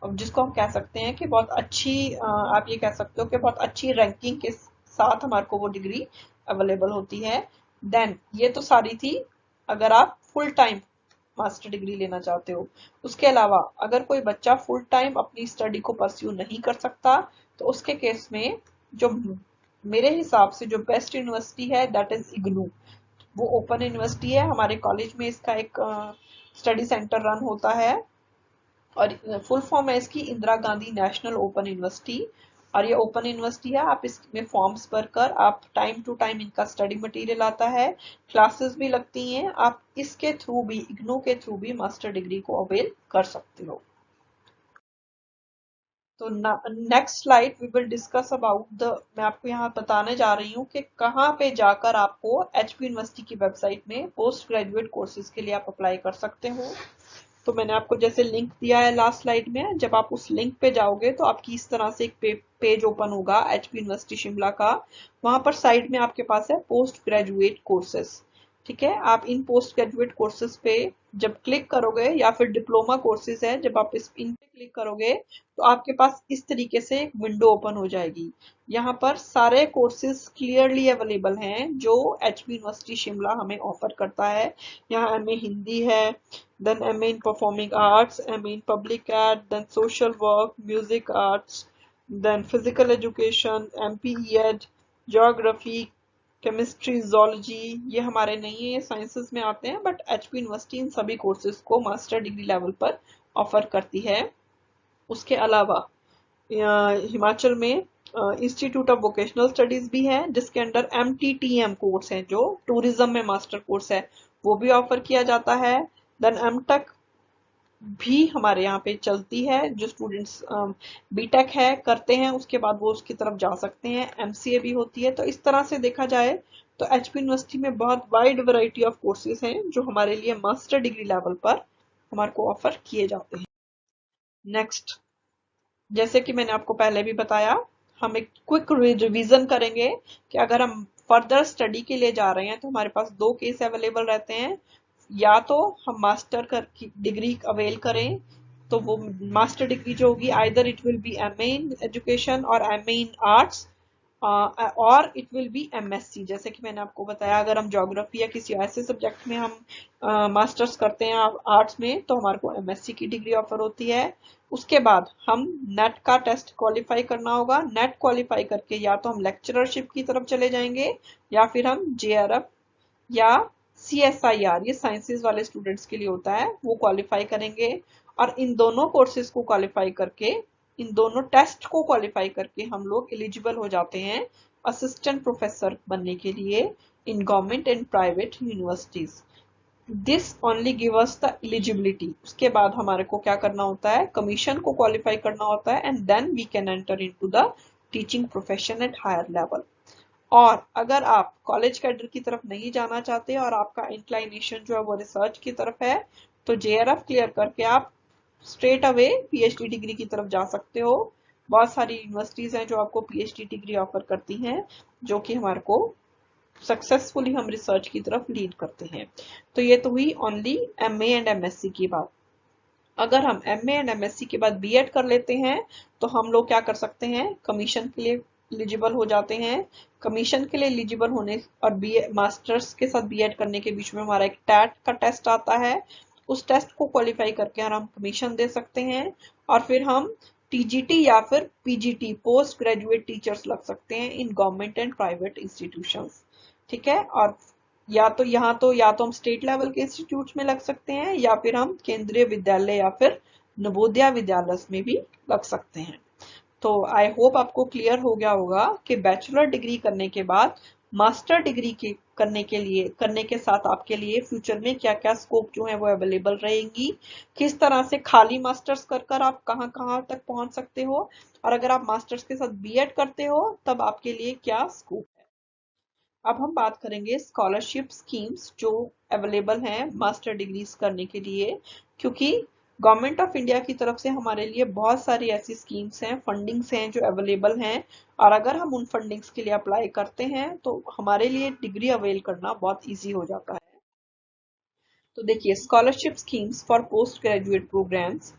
जिसको हम कह सकते हैं कि बहुत अच्छी, आप ये कह सकते हो कि बहुत अच्छी रैंकिंग के साथ हमारे को वो डिग्री अवेलेबल होती है। देन ये तो सारी थी अगर आप फुल टाइम मास्टर डिग्री लेना चाहते हो। उसके अलावा अगर कोई बच्चा फुल टाइम अपनी स्टडी को परस्यू नहीं कर सकता तो उसके केस में जो मेरे हिसाब से जो बेस्ट यूनिवर्सिटी है दैट इज इग्नू। वो ओपन यूनिवर्सिटी है, हमारे कॉलेज में इसका एक स्टडी सेंटर रन होता है और फुल फॉर्म है इसकी Indira Gandhi national open university. और ये ओपन यूनिवर्सिटी है, आप इसमें फॉर्म्स भरकर आप टाइम टू टाइम इनका स्टडी मटेरियल आता है, क्लासेस भी लगती हैं, आप इसके थ्रू भी इग्नू के थ्रू भी मास्टर डिग्री को अवेल कर सकते हो। तो next slide we will discuss about the, मैं आपको यहाँ बताने जा रही हूँ कि कहाँ पे जाकर आपको एचपी यूनिवर्सिटी की वेबसाइट में पोस्ट ग्रेजुएट कोर्सेज के लिए आप अप्लाई कर सकते हो। तो मैंने आपको जैसे लिंक दिया है लास्ट स्लाइड में, जब आप उस लिंक पे जाओगे तो आपकी इस तरह से एक पेज ओपन होगा एचपी यूनिवर्सिटी शिमला का। वहां पर साइड में आपके पास है पोस्ट ग्रेजुएट कोर्सेज, ठीक है। आप इन पोस्ट ग्रेजुएट कोर्सेज पे जब क्लिक करोगे, या फिर डिप्लोमा कोर्सेज है, जब आप इन पे क्लिक करोगे तो आपके पास इस तरीके से एक विंडो ओपन हो जाएगी। यहाँ पर सारे कोर्सेज क्लियरली अवेलेबल हैं जो एचपी यूनिवर्सिटी शिमला हमें ऑफर करता है। यहाँ एमए हिंदी है, then MA in Performing Arts, MA in Public Ed, then Social Work, Music Arts, then Physical Education, MPEd, Geography, chemistry, zoology, ये हमारे नहीं है, ये साइंसेस में आते हैं, बट एचपी यूनिवर्सिटी इन सभी कोर्सेज को मास्टर डिग्री लेवल पर ऑफर करती है। उसके अलावा हिमाचल में इंस्टीट्यूट ऑफ वोकेशनल स्टडीज भी है जिसके अंडर MTTM कोर्स है जो टूरिज्म में मास्टर कोर्स है, वो भी ऑफर किया जाता है। देन एमटेक भी हमारे यहाँ पे चलती है, जो स्टूडेंट्स बीटेक है करते हैं उसके बाद वो उसकी तरफ जा सकते हैं। MCA भी होती है। तो इस तरह से देखा जाए तो एचपी यूनिवर्सिटी में बहुत वाइड वैरायटी ऑफ कोर्सेज हैं जो हमारे लिए मास्टर डिग्री लेवल पर हमारे को ऑफर किए जाते हैं। नेक्स्ट, जैसे कि मैंने आपको पहले भी बताया, हम एक क्विक रिवीजन करेंगे कि अगर हम फर्दर स्टडी के लिए जा रहे हैं तो हमारे पास दो केस अवेलेबल रहते हैं। या तो हम मास्टर की डिग्री अवेल करें, तो वो मास्टर डिग्री जो होगी either it will be MA in education और MA इन आर्ट्स और इट विल बी MSc। जैसे कि मैंने आपको बताया अगर हम ज्योग्राफी या किसी ऐसे सब्जेक्ट में हम मास्टर्स करते हैं आर्ट्स में तो हमारे को MSc की डिग्री ऑफर होती है। उसके बाद हम नेट का टेस्ट क्वालिफाई करना होगा, नेट क्वालिफाई करके या तो हम लेक्चररशिप की तरफ चले जाएंगे या फिर हम JRF या CSIR, ये साइंसेज वाले स्टूडेंट्स के लिए होता है, वो क्वालिफाई करेंगे। और इन दोनों कोर्सेज को क्वालिफाई करके, इन दोनों टेस्ट को क्वालिफाई करके हम लोग एलिजिबल हो जाते हैं असिस्टेंट प्रोफेसर बनने के लिए in government and private universities. This only give us the eligibility. उसके बाद हमारे को क्या करना होता है, कमीशन को क्वालिफाई करना होता है, and then we can enter into the teaching profession at higher level. और अगर आप कॉलेज कैडर की तरफ नहीं जाना चाहते और आपका इंक्लाइनेशन जो है वो रिसर्च की तरफ है, तो JRF क्लियर करके आप स्ट्रेट अवे PhD डिग्री की तरफ जा सकते हो। बहुत सारी यूनिवर्सिटीज हैं जो आपको PhD डिग्री ऑफर करती हैं, जो कि हमारे को सक्सेसफुली हम रिसर्च की तरफ लीड करते हैं। तो ये तो हुई ओनली MA एंड MSc की बात। अगर हम MA एंड MSc के बाद B.Ed कर लेते हैं तो हम लोग क्या कर सकते हैं, कमीशन के लिए एलिजिबल हो जाते हैं। कमीशन के लिए एलिजिबल होने और मास्टर्स के साथ B.Ed करने के बीच में हमारा एक टैट का टेस्ट आता है, उस टेस्ट को क्वालिफाई करके हम कमीशन दे सकते हैं और फिर हम TGT या फिर PGT पोस्ट ग्रेजुएट टीचर्स लग सकते हैं in government and private institutions, ठीक है। और या तो हम स्टेट लेवल के इंस्टीट्यूट में लग सकते हैं, या फिर हम केंद्रीय विद्यालय या फिर नवोदय विद्यालय में भी लग सकते हैं। तो आई होप आपको क्लियर हो गया होगा कि बैचलर डिग्री करने के बाद मास्टर डिग्री के करने के साथ आपके लिए फ्यूचर में क्या क्या स्कोप जो है वो अवेलेबल रहेंगी, किस तरह से खाली मास्टर्स कर आप कहाँ कहाँ तक पहुंच सकते हो, और अगर आप मास्टर्स के साथ बीएड करते हो तब आपके लिए क्या स्कोप है। अब हम बात करेंगे स्कॉलरशिप स्कीम्स जो अवेलेबल हैं मास्टर डिग्रीज करने के लिए, क्योंकि गवर्नमेंट ऑफ इंडिया की तरफ से हमारे लिए बहुत सारी ऐसी स्कीम्स हैं, फंडिंग्स हैं जो अवेलेबल हैं, और अगर हम उन फंडिंग्स के लिए अप्लाई करते हैं तो हमारे लिए डिग्री अवेल करना बहुत इजी हो जाता है। तो देखिए, scholarship schemes for post graduate programmes,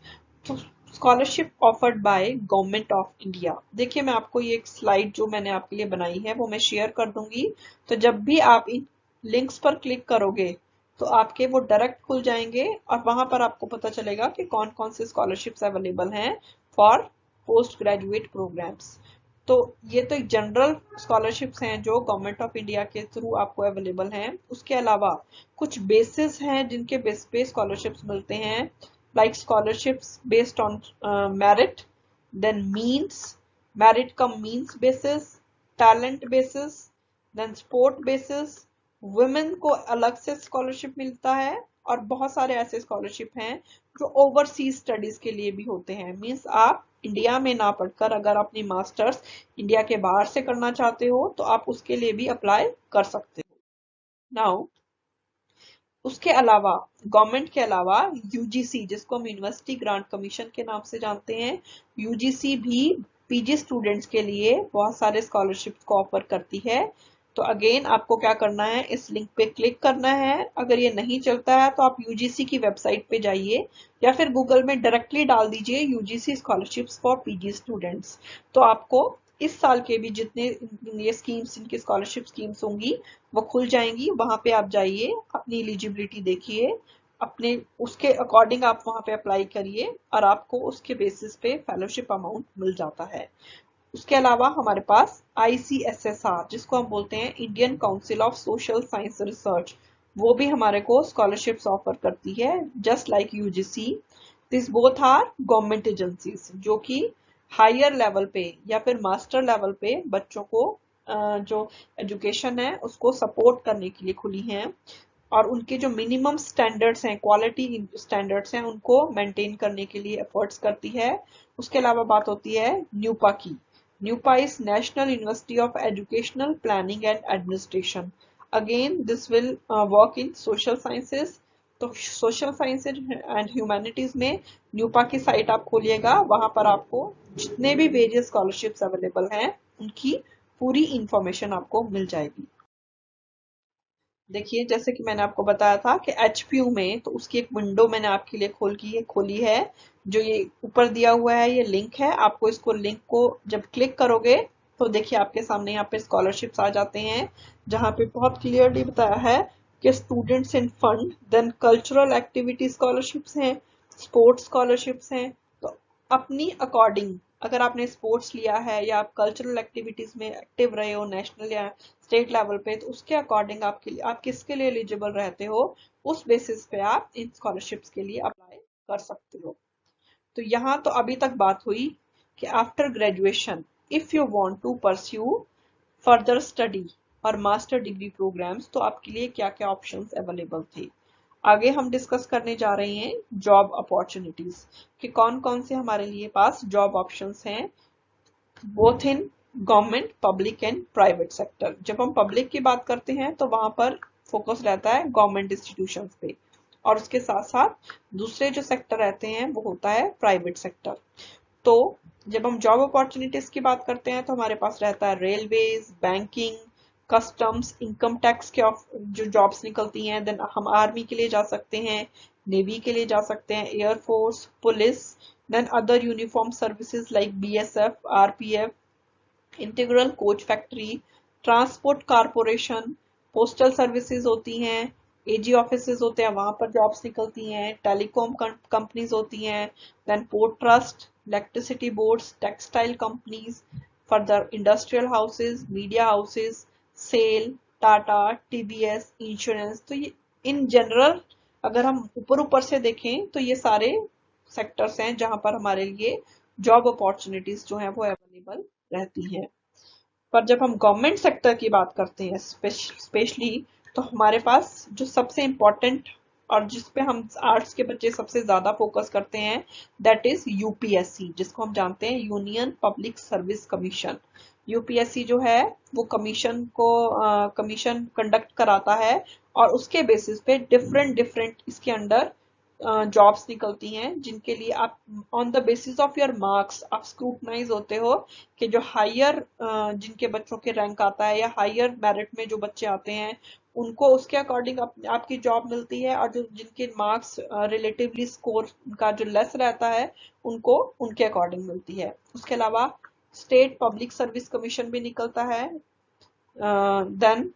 तो scholarship offered by government of India. देखिए, मैं आपको ये एक स्लाइड जो मैंने आपके लिए बनाई है वो मैं शेयर कर दूंगी, तो जब भी आप इन लिंक्स पर क्लिक करोगे तो आपके वो डायरेक्ट खुल जाएंगे और वहां पर आपको पता चलेगा कि कौन कौन से स्कॉलरशिप्स अवेलेबल हैं फॉर पोस्ट ग्रेजुएट प्रोग्राम्स। तो ये तो एक जनरल स्कॉलरशिप्स हैं जो गवर्नमेंट ऑफ इंडिया के थ्रू आपको अवेलेबल हैं। उसके अलावा कुछ बेसिस हैं जिनके बेस पे स्कॉलरशिप्स मिलते हैं, like scholarships based on merit, then means, merit cum means basis, talent basis, then sport basis, women को अलग से स्कॉलरशिप मिलता है, और बहुत सारे ऐसे स्कॉलरशिप हैं जो ओवरसीज स्टडीज के लिए भी होते हैं। मीन्स आप इंडिया में ना पढ़कर अगर अपनी मास्टर्स इंडिया के बाहर से करना चाहते हो तो आप उसके लिए भी अप्लाई कर सकते हो। नाउ उसके अलावा गवर्नमेंट के अलावा यूजीसी, जिसको हम यूनिवर्सिटी ग्रांट कमीशन के नाम से जानते हैं, यूजीसी भी पीजी स्टूडेंट्स के लिए बहुत सारे स्कॉलरशिप को ऑफर करती है। तो अगेन आपको क्या करना है, इस लिंक पे क्लिक करना है। अगर ये नहीं चलता है तो आप यूजीसी की वेबसाइट पे जाइए या फिर गूगल में डायरेक्टली डाल दीजिए UGC scholarships for PG students. तो आपको इस साल के भी जितने ये स्कीम्स, इनकी स्कॉलरशिप स्कीम्स होंगी वो खुल जाएंगी। वहां पे आप जाइए, अपनी एलिजिबिलिटी देखिए, अपने उसके अकॉर्डिंग आप वहां पे अप्लाई करिए और आपको उसके बेसिस पे फेलोशिप अमाउंट मिल जाता है। उसके अलावा हमारे पास ICSSR, जिसको हम बोलते हैं Indian council of social science research, वो भी हमारे को स्कॉलरशिप्स ऑफर करती है just like UGC. This both are government agencies जो कि हायर लेवल पे या फिर मास्टर लेवल पे बच्चों को जो एजुकेशन है उसको सपोर्ट करने के लिए खुली हैं, और उनके जो मिनिमम स्टैंडर्ड्स हैं, क्वालिटी स्टैंडर्ड्स हैं, उनको मेंटेन करने के लिए एफर्ट्स करती है। उसके अलावा बात होती है न्यूपा की। NUEPA is national university of educational planning and administration. Again this will work in social sciences. तो सोशल साइंसेज एंड ह्यूमैनिटीज में न्यूपा की साइट आप खोलिएगा, वहां पर आपको जितने भी वेरियस स्कॉलरशिप्स अवेलेबल हैं उनकी पूरी इंफॉर्मेशन आपको मिल जाएगी। देखिए, जैसे कि मैंने आपको बताया था कि एचपीयू में, तो उसकी एक विंडो मैंने आपके लिए खोली है। जो ये ऊपर दिया हुआ है ये लिंक है, आपको इसको लिंक को जब क्लिक करोगे तो देखिए आपके सामने यहाँ पे स्कॉलरशिप्स आ जाते हैं, जहाँ पे बहुत क्लियरली बताया है कि students in fund, then cultural activity scholarships हैं, स्पोर्ट्स स्कॉलरशिप्स हैं। तो अपनी अकॉर्डिंग, अगर आपने स्पोर्ट्स लिया है या आप कल्चरल एक्टिविटीज में एक्टिव रहे हो नेशनल या स्टेट लेवल पे, तो उसके अकॉर्डिंग आप किसके लिए एलिजिबल रहते हो, उस बेसिस पे आप इन स्कॉलरशिप्स के लिए अप्लाई कर सकते हो। तो यहाँ तो अभी तक बात हुई कि after graduation if you want to pursue further study और मास्टर डिग्री प्रोग्राम्स, तो आपके लिए क्या क्या ऑप्शंस अवेलेबल थे। आगे हम डिस्कस करने जा रहे हैं जॉब अपॉर्चुनिटीज कि कौन कौन से हमारे लिए पास जॉब ऑप्शंस हैं, both in government, public and private sector. जब हम पब्लिक की बात करते हैं तो वहां पर फोकस रहता है गवर्नमेंट इंस्टीट्यूशंस पे, और उसके साथ साथ दूसरे जो सेक्टर रहते हैं वो होता है प्राइवेट सेक्टर। तो जब हम जॉब अपॉर्चुनिटीज की बात करते हैं तो हमारे पास रहता है railways, banking, customs, income tax के जो जॉब्स निकलती हैं। देन हम आर्मी के लिए जा सकते हैं, नेवी के लिए जा सकते हैं, air force, police, then other uniform services like BSF, RPF, integral coach factory, transport corporation, postal services होती हैं, AG ऑफिसेज होते हैं, वहां पर जॉब्स निकलती हैं, टेलीकॉम कंपनीज होती हैं, then port trust, electricity boards, textile companies, further industrial houses, media houses, SAIL, Tata, TBS, insurance. तो ये इन जनरल अगर हम ऊपर ऊपर से देखें तो ये सारे सेक्टर्स हैं जहां पर हमारे लिए जॉब अपॉर्चुनिटीज जो है वो अवेलेबल रहती हैं। पर जब हम गवर्नमेंट सेक्टर की बात करते हैं स्पेशली, तो हमारे पास जो सबसे इम्पोर्टेंट और जिसपे हम आर्ट्स के बच्चे सबसे ज्यादा फोकस करते हैं, दैट इज यूपीएससी, जिसको हम जानते हैं union public service commission. UPSC जो है वो कमीशन कंडक्ट कराता है और उसके बेसिस पे डिफरेंट डिफरेंट इसके अंडर जॉब्स निकलती हैं, जिनके लिए आप on the basis of your marks आप स्क्रूटनाइज होते हो कि जो हायर जिनके बच्चों के रैंक आता है या हायर मेरिट में जो बच्चे आते हैं उनको उसके अकॉर्डिंग आपकी जॉब मिलती है, और जो जिनके मार्क्स रिलेटिवली स्कोर का जो लेस रहता है उनको उनके अकॉर्डिंग मिलती है। उसके अलावा स्टेट पब्लिक सर्विस कमीशन भी निकलता है। देन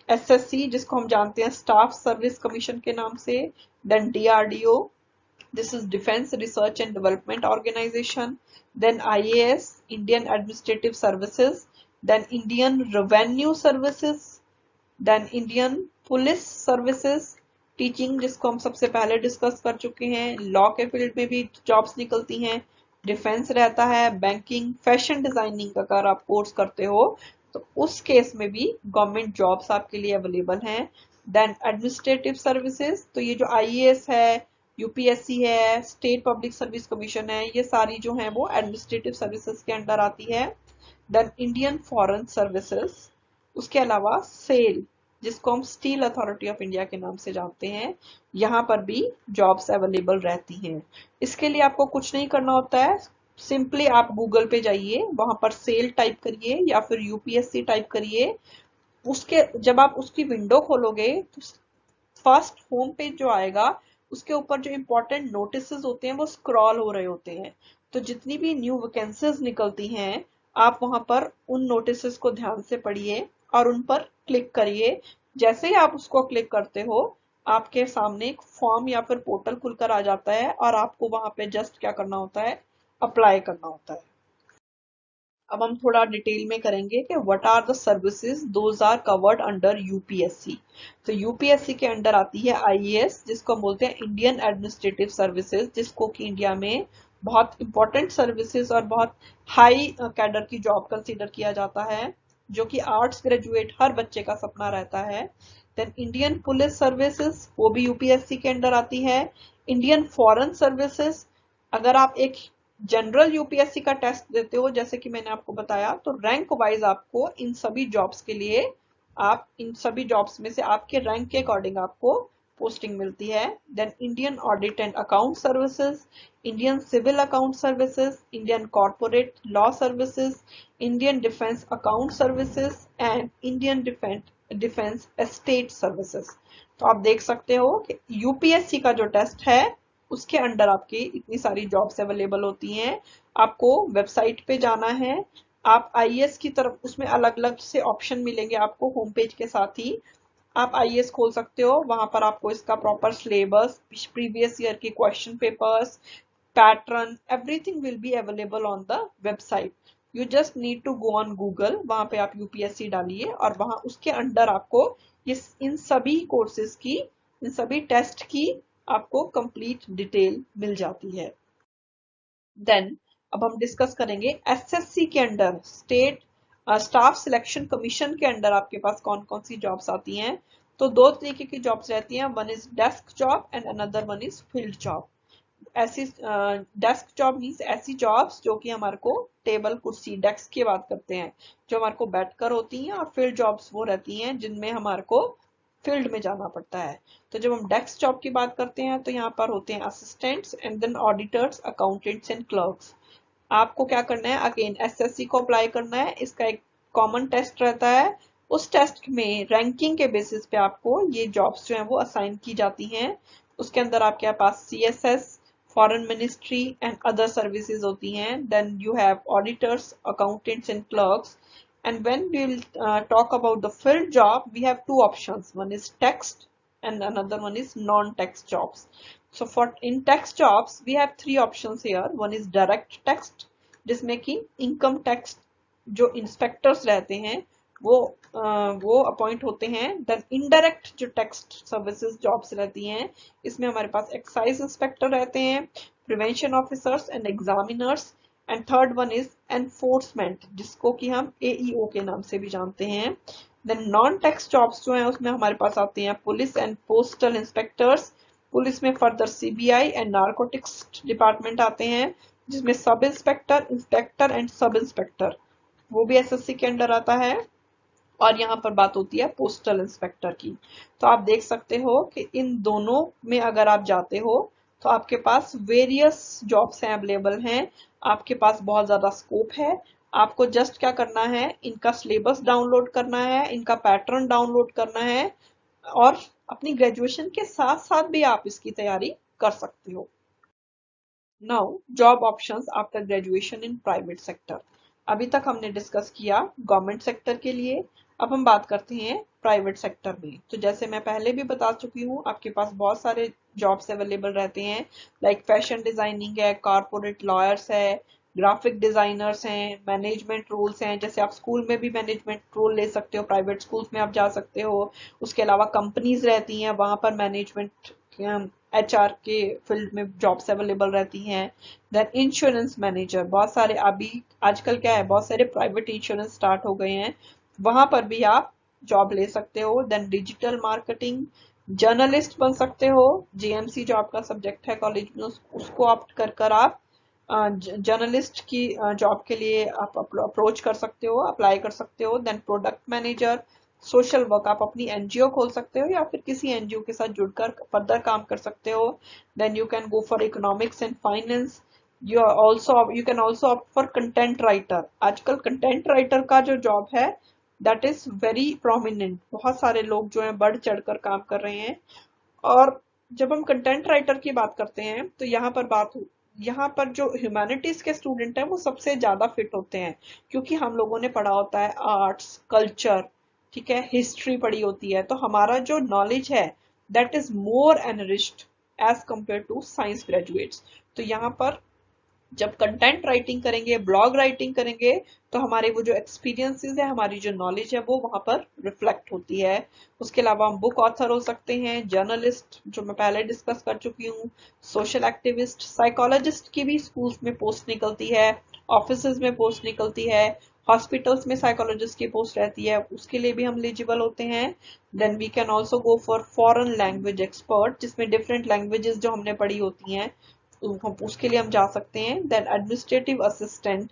एसएससी, जिसको हम जानते हैं स्टाफ सर्विस कमीशन के नाम से। Then DRDO, this is defence research and development organisation. Then IAS, Indian administrative services. Then Indian revenue services. Then Indian police services. Teaching, जिसको हम सबसे पहले डिस्कस कर चुके हैं। लॉ के फील्ड में भी जॉब्स निकलती हैं। डिफेंस रहता है। बैंकिंग, फैशन डिजाइनिंग अगर आप कोर्स करते हो तो उस केस में भी गवर्नमेंट जॉब्स आपके लिए अवेलेबल हैं। देन एडमिनिस्ट्रेटिव सर्विसेज, तो ये जो आईएएस है, यूपीएससी है, स्टेट पब्लिक सर्विस कमीशन है, ये सारी जो है वो एडमिनिस्ट्रेटिव सर्विसेज के अंडर आती है। Then Indian foreign services. उसके अलावा सेल, जिसको हम स्टील अथॉरिटी ऑफ इंडिया के नाम से जानते हैं, यहाँ पर भी जॉब्स अवेलेबल रहती हैं। इसके लिए आपको कुछ नहीं करना होता है, सिंपली आप गूगल पे जाइए, वहां पर सेल टाइप करिए या फिर यूपीएससी टाइप करिए। उसके जब आप उसकी विंडो खोलोगे तो फर्स्ट होम पेज जो आएगा उसके ऊपर जो इम्पोर्टेंट नोटिसेस होते हैं वो स्क्रॉल हो रहे होते हैं। तो जितनी भी न्यू वैकेंसीज निकलती हैं आप वहां पर उन नोटिसेस को ध्यान से पढ़िए और उन पर क्लिक करिए। जैसे ही आप उसको क्लिक करते हो आपके सामने एक फॉर्म या फिर पोर्टल खुलकर आ जाता है और आपको वहां पे जस्ट क्या करना होता है, अप्लाई करना होता है। अब हम थोड़ा डिटेल में करेंगे कि what are the services those are covered under UPSC. तो यूपीएससी के अंडर आती है आईएएस, जिसको बोलते हैं इंडियन एडमिनिस्ट्रेटिव सर्विसेज, जिसको कि इंडिया में बहुत इंपॉर्टेंट सर्विसेज और बहुत हाई कैडर की जॉब कंसीडर किया जाता है, जो कि आर्ट्स ग्रेजुएट हर बच्चे का सपना रहता है। देन इंडियन पुलिस सर्विसेज, वो भी यूपीएससी के अंडर आती है। इंडियन फॉरेन सर्विसेज, अगर आप एक जनरल यूपीएससी का टेस्ट देते हो जैसे कि मैंने आपको बताया, तो रैंक वाइज आपको इन सभी जॉब्स के लिए आप इन सभी जॉब्स में से आपके रैंक के अकॉर्डिंग आपको पोस्टिंग मिलती है। Then Indian audit and account services, Indian civil account services, Indian corporate law services, Indian defence account services and Indian defence estate services. तो आप देख सकते हो कि यूपीएससी का जो टेस्ट है उसके अंडर आपकी इतनी सारी जॉब्स अवेलेबल होती हैं। आपको वेबसाइट पे जाना है, आप आईएएस की तरफ, उसमें अलग अलग से ऑप्शन मिलेंगे आपको होम पेज के साथ ही। आप आईएएस खोल सकते हो, वहां पर आपको इसका प्रॉपर सिलेबस, प्रीवियस ईयर के question papers, pattern, everything will be available on the website. You just need to go on Google, वहां पे आप यूपीएससी डालिए और वहां उसके अंडर आपको इन सभी कोर्सेज की, इन सभी टेस्ट की आपको कंप्लीट डिटेल मिल जाती है। देन अब हम डिस्कस करेंगे एसएससी के under, state staff selection commission के अंडर आपके पास कौन कौन सी जॉब्स आती हैं। तो दो तरीके की जॉब्स रहती हैं, one is desk job and another one is field job. ऐसी डेस्क जॉब मीन्स ऐसी जॉब्स जो कि हमारे को टेबल कुर्सी डेस्क की बात करते हैं, जो हमारे को बैठकर होती हैं, और फील्ड जॉब्स वो रहती हैं जिनमें हमारे को फील्ड में जाना पड़ता है। तो जब हम डेस्क जॉब की बात करते हैं तो यहाँ पर होते हैं assistants and then auditors, accountants and clerks. आपको क्या करना है, अगेन एसएससी को अप्लाई करना है, इसका एक कॉमन टेस्ट रहता है। उस टेस्ट में रैंकिंग के बेसिस पे आपको ये जॉब्स जो है वो असाइन की जाती हैं। उसके अंदर आपके पास CSS, foreign ministry and other services होती हैं। Then you have auditors, accountants and clerks. And when we'll talk about the field job, we have two options. One is text and another one is non-text jobs. So for in text jobs, we have three options here. One is direct text, जिसमें कि income tax जो inspectors रहते हैं वो appoint होते हैं। Then indirect जो tax services jobs रहती हैं, इसमें हमारे पास एक्साइज इंस्पेक्टर रहते हैं, prevention officers and examiners, and third one is enforcement, जिसको कि हम एईओ के नाम से भी जानते हैं। देन नॉन टैक्स जॉब्स जो हैं उसमें हमारे पास आती हैं police and postal inspectors. Police में further CBI and narcotics department आते हैं, जिसमें sub inspector, inspector and sub inspector, वो भी एसएससी के अंडर आता है। और यहाँ पर बात होती है पोस्टल इंस्पेक्टर की। तो आप देख सकते हो कि इन दोनों में अगर आप जाते हो तो आपके पास वेरियस जॉब्स हैं, अवेलेबल हैं, आपके पास बहुत ज्यादा स्कोप है। आपको जस्ट क्या करना है, इनका सिलेबस डाउनलोड करना है, इनका पैटर्न डाउनलोड करना है, और अपनी ग्रेजुएशन के साथ साथ भी आप इसकी तैयारी कर सकते हो। Now job options after graduation in private sector. अभी तक हमने डिस्कस किया गवर्नमेंट सेक्टर के लिए, अब हम बात करते हैं प्राइवेट सेक्टर में। तो जैसे मैं पहले भी बता चुकी हूँ, आपके पास बहुत सारे जॉब्स अवेलेबल रहते हैं, लाइक फैशन डिजाइनिंग है, कारपोरेट लॉयर्स है, ग्राफिक डिजाइनर्स हैं, मैनेजमेंट रोल्स हैं, जैसे आप स्कूल में भी मैनेजमेंट रोल ले सकते हो, प्राइवेट स्कूल्स में आप जा सकते हो। उसके अलावा कंपनीज रहती हैं, वहां पर मैनेजमेंट एचआर के फील्ड में जॉब्स अवेलेबल रहती हैं। देन इंश्योरेंस मैनेजर, बहुत सारे अभी आजकल क्या है, बहुत सारे प्राइवेट इंश्योरेंस स्टार्ट हो गए हैं, वहां पर भी आप जॉब ले सकते हो। देन डिजिटल मार्केटिंग, जर्नलिस्ट बन सकते हो, जीएमसी जो आपका सब्जेक्ट है कॉलेज में उसको ऑप्ट कर कर आप जर्नलिस्ट की जॉब के लिए आप अप्रोच कर सकते हो, अप्लाई कर सकते हो। Then product manager, social work, आप अपनी एनजीओ खोल सकते हो या फिर किसी एनजीओ के साथ जुड़कर फर्दर काम कर सकते हो। Then you can go for economics and finance. You can also opt for content writer. आजकल कंटेंट राइटर का जो जॉब है दैट इज वेरी प्रोमिनेंट, बहुत सारे लोग जो है बढ़ चढ़कर काम कर रहे हैं। और जब हम कंटेंट राइटर की बात करते हैं तो यहाँ पर जो ह्यूमैनिटीज के स्टूडेंट हैं वो सबसे ज्यादा फिट होते हैं, क्योंकि हम लोगों ने पढ़ा होता है आर्ट्स, कल्चर, ठीक है, हिस्ट्री पढ़ी होती है, तो हमारा जो नॉलेज है that is more enriched as compare to science graduates. तो यहाँ पर जब कंटेंट राइटिंग करेंगे, ब्लॉग राइटिंग करेंगे, तो हमारे वो जो एक्सपीरियंसेस है, हमारी जो नॉलेज है वो वहां पर रिफ्लेक्ट होती है। उसके अलावा हम बुक ऑथर हो सकते हैं, जर्नलिस्ट जो मैं पहले डिस्कस कर चुकी हूँ, सोशल एक्टिविस्ट, साइकोलॉजिस्ट की भी स्कूल्स में पोस्ट निकलती है, ऑफिस में पोस्ट निकलती है, हॉस्पिटल्स में साइकोलॉजिस्ट की पोस्ट रहती है, उसके लिए भी हम एलिजिबल होते हैं। Then we can also go for foreign language expert, जिसमें डिफरेंट लैंग्वेजेस जो हमने पढ़ी होती हैं उसके लिए हम जा सकते हैं। Then administrative assistant,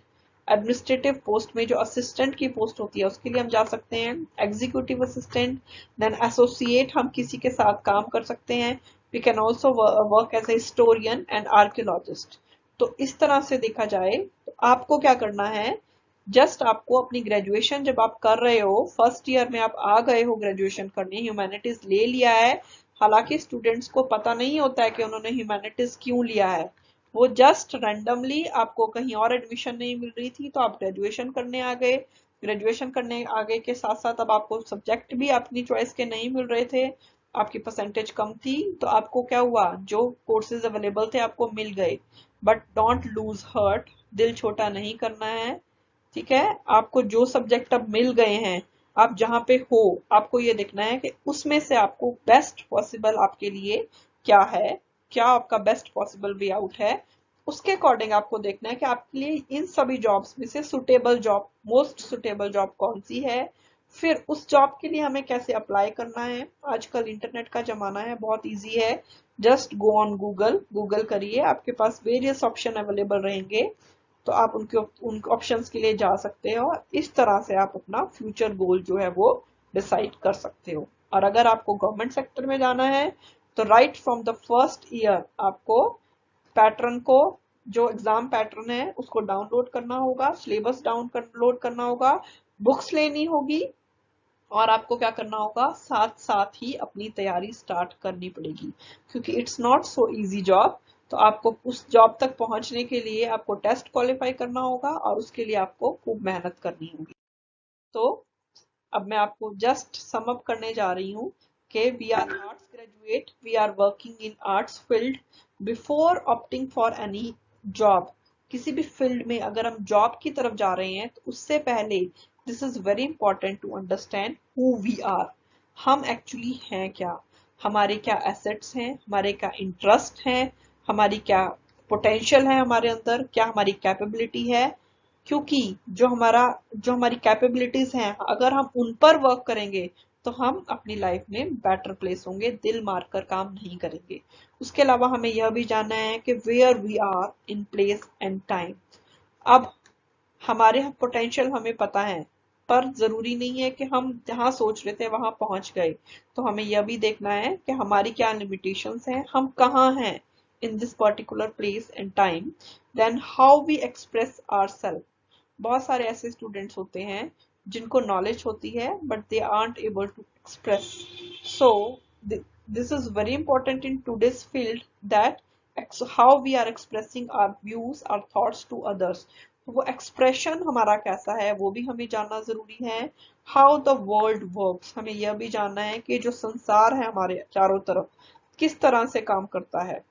administrative post में जो असिस्टेंट की पोस्ट होती है उसके लिए हम जा सकते हैं। एग्जीक्यूटिव असिस्टेंट, देन एसोसिएट, हम किसी के साथ काम कर सकते हैं। We can also work as a historian and archaeologist. तो इस तरह से देखा जाए तो आपको क्या करना है, जस्ट आपको अपनी ग्रेजुएशन जब आप कर रहे हो, फर्स्ट ईयर में आप आ गए हो ग्रेजुएशन करने, ह्यूमैनिटीज ले लिया है, हालांकि स्टूडेंट्स को पता नहीं होता है कि उन्होंने ह्यूमैनिटीज क्यों लिया है, वो जस्ट रैंडमली, आपको कहीं और एडमिशन नहीं मिल रही थी तो आप ग्रेजुएशन करने आ गए, ग्रेजुएशन करने आगे के साथ साथ अब आपको सब्जेक्ट भी अपनी चॉइस के नहीं मिल रहे थे, आपकी परसेंटेज कम थी, तो आपको क्या हुआ, जो कोर्सेज अवेलेबल थे आपको मिल गए। बट डोंट लूज हर्ट, दिल छोटा नहीं करना है, ठीक है। आपको जो सब्जेक्ट अब मिल गए हैं, आप जहां पे हो, आपको ये देखना है कि उसमें से आपको बेस्ट पॉसिबल आपके लिए क्या है, क्या आपका बेस्ट पॉसिबल वे आउट है, उसके अकॉर्डिंग आपको देखना है कि आपके लिए इन सभी जॉब्स में से suitable job, most suitable job कौन सी है। फिर उस जॉब के लिए हमें कैसे अप्लाई करना है। आजकल इंटरनेट का जमाना है, बहुत इजी है, just go on Google, Google करिए, आपके पास वेरियस ऑप्शन अवेलेबल रहेंगे, तो आप उन ऑप्शंस के लिए जा सकते हो, और इस तरह से आप अपना फ्यूचर गोल जो है वो डिसाइड कर सकते हो। और अगर आपको गवर्नमेंट सेक्टर में जाना है तो right from the first year आपको पैटर्न को, जो एग्जाम पैटर्न है उसको डाउनलोड करना होगा, सिलेबस डाउनलोड करना होगा, बुक्स लेनी होगी, और आपको क्या करना होगा, साथ साथ ही अपनी तैयारी स्टार्ट करनी पड़ेगी, क्योंकि it's not so easy job. तो आपको उस जॉब तक पहुंचने के लिए आपको टेस्ट क्वालिफाई करना होगा और उसके लिए आपको खूब मेहनत करनी होगी। तो अब मैं आपको जस्ट सम अप करने जा रही हूँ कि we are arts graduate, we are working in arts field, before opting for any job, किसी भी फील्ड में अगर हम जॉब की तरफ जा रहे हैं तो उससे पहले this is very important to understand who we are. हम एक्चुअली हैं क्या, हमारे क्या एसेट्स हैं, हमारे क्या इंटरेस्ट हैं, हमारी क्या पोटेंशियल है हमारे अंदर, क्या हमारी कैपेबिलिटी है। क्योंकि जो हमारी कैपेबिलिटीज हैं, अगर हम उन पर वर्क करेंगे तो हम अपनी लाइफ में बेटर प्लेस होंगे, दिल मारकर काम नहीं करेंगे। उसके अलावा हमें यह भी जानना है कि where we are in place and time. अब हमारे पोटेंशियल हमें पता है, पर जरूरी नहीं है कि हम जहां सोच रहे थे वहां पहुंच गए। तो हमें यह भी देखना है कि हमारी क्या लिमिटेशंस हैं, हम कहाँ हैं in this particular place and time. Then how we express ourselves. बहुत सारे ऐसे स्टूडेंट्स होते हैं जिनको नॉलेज होती है but they aren't able to express. So this is very important in today's field that how we are expressing our views our thoughts to others. वो expression हमारा कैसा है वो भी हमें जानना जरूरी है। हाउ द वर्ल्ड वर्क्स, हमें यह भी जानना है कि जो संसार है हमारे चारों तरफ किस तरह से काम करता है।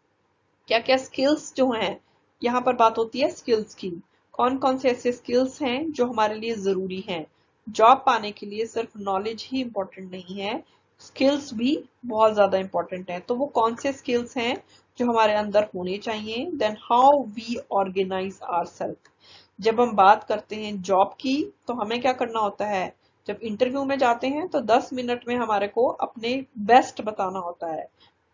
क्या क्या स्किल्स जो हैं, यहाँ पर बात होती है स्किल्स की। कौन कौन से ऐसे स्किल्स हैं जो हमारे लिए जरूरी हैं। जॉब पाने के लिए सिर्फ नॉलेज ही इंपॉर्टेंट नहीं है, स्किल्स भी बहुत ज्यादा इंपॉर्टेंट है। तो वो कौन से स्किल्स हैं जो हमारे अंदर होने चाहिए। Then how we organise ourselves. जब हम बात करते हैं जॉब की तो हमें क्या करना होता है, जब इंटरव्यू में जाते हैं तो 10 मिनट में हमारे को अपने बेस्ट बताना होता है।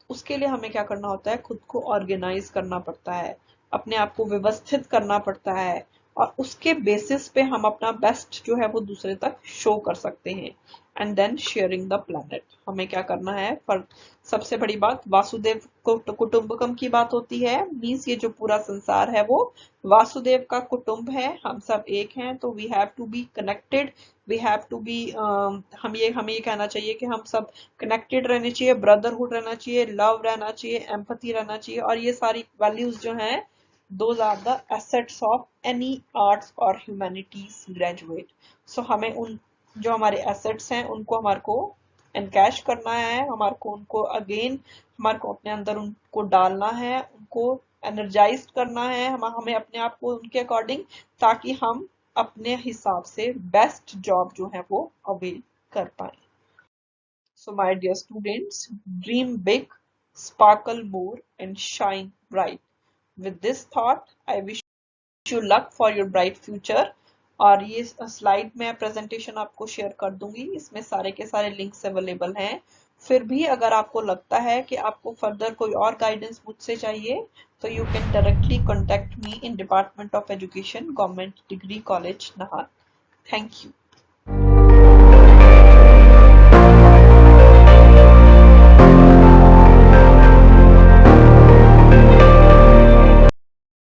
उसके लिए हमें क्या करना होता है, खुद को ऑर्गेनाइज करना पड़ता है, अपने आप को व्यवस्थित करना पड़ता है, और उसके बेसिस पे हम अपना बेस्ट जो है वो दूसरे तक शो कर सकते हैं। And then sharing the planet, हमें क्या करना है। पर सबसे बड़ी बात वासुदेव कुटुंबकम की बात होती है। मीन्स ये जो पूरा संसार है वो वासुदेव का कुटुंब है, हम सब एक हैं। तो we have to be connected, we have to be हमें ये कहना चाहिए कि हम सब कनेक्टेड रहने चाहिए, ब्रदरहुड रहना चाहिए, लव रहना चाहिए, एम्पथी रहना चाहिए। और ये सारी वैल्यूज जो हैं, those are the assets of any arts और ह्यूमैनिटीज ग्रेजुएट। सो हमें उन जो हमारे एसेट्स हैं उनको हमारे को एनकैश करना है, हमारे को उनको अगेन हमारे को अपने अंदर उनको डालना है, उनको एनर्जाइज करना है हमें अपने आप को उनके अकॉर्डिंग, ताकि हम अपने हिसाब से बेस्ट जॉब जो है वो अवेल कर पाए। So my dear students, dream big, sparkle more and shine bright. With this thought, I wish you luck for your bright future. और ये स्लाइड में प्रेजेंटेशन आपको शेयर कर दूंगी, इसमें सारे के सारे लिंक्स अवेलेबल हैं। फिर भी अगर आपको लगता है कि आपको फर्दर कोई और गाइडेंस मुझसे चाहिए तो you can directly contact me in department of education, government degree college, Nahar. Thank you.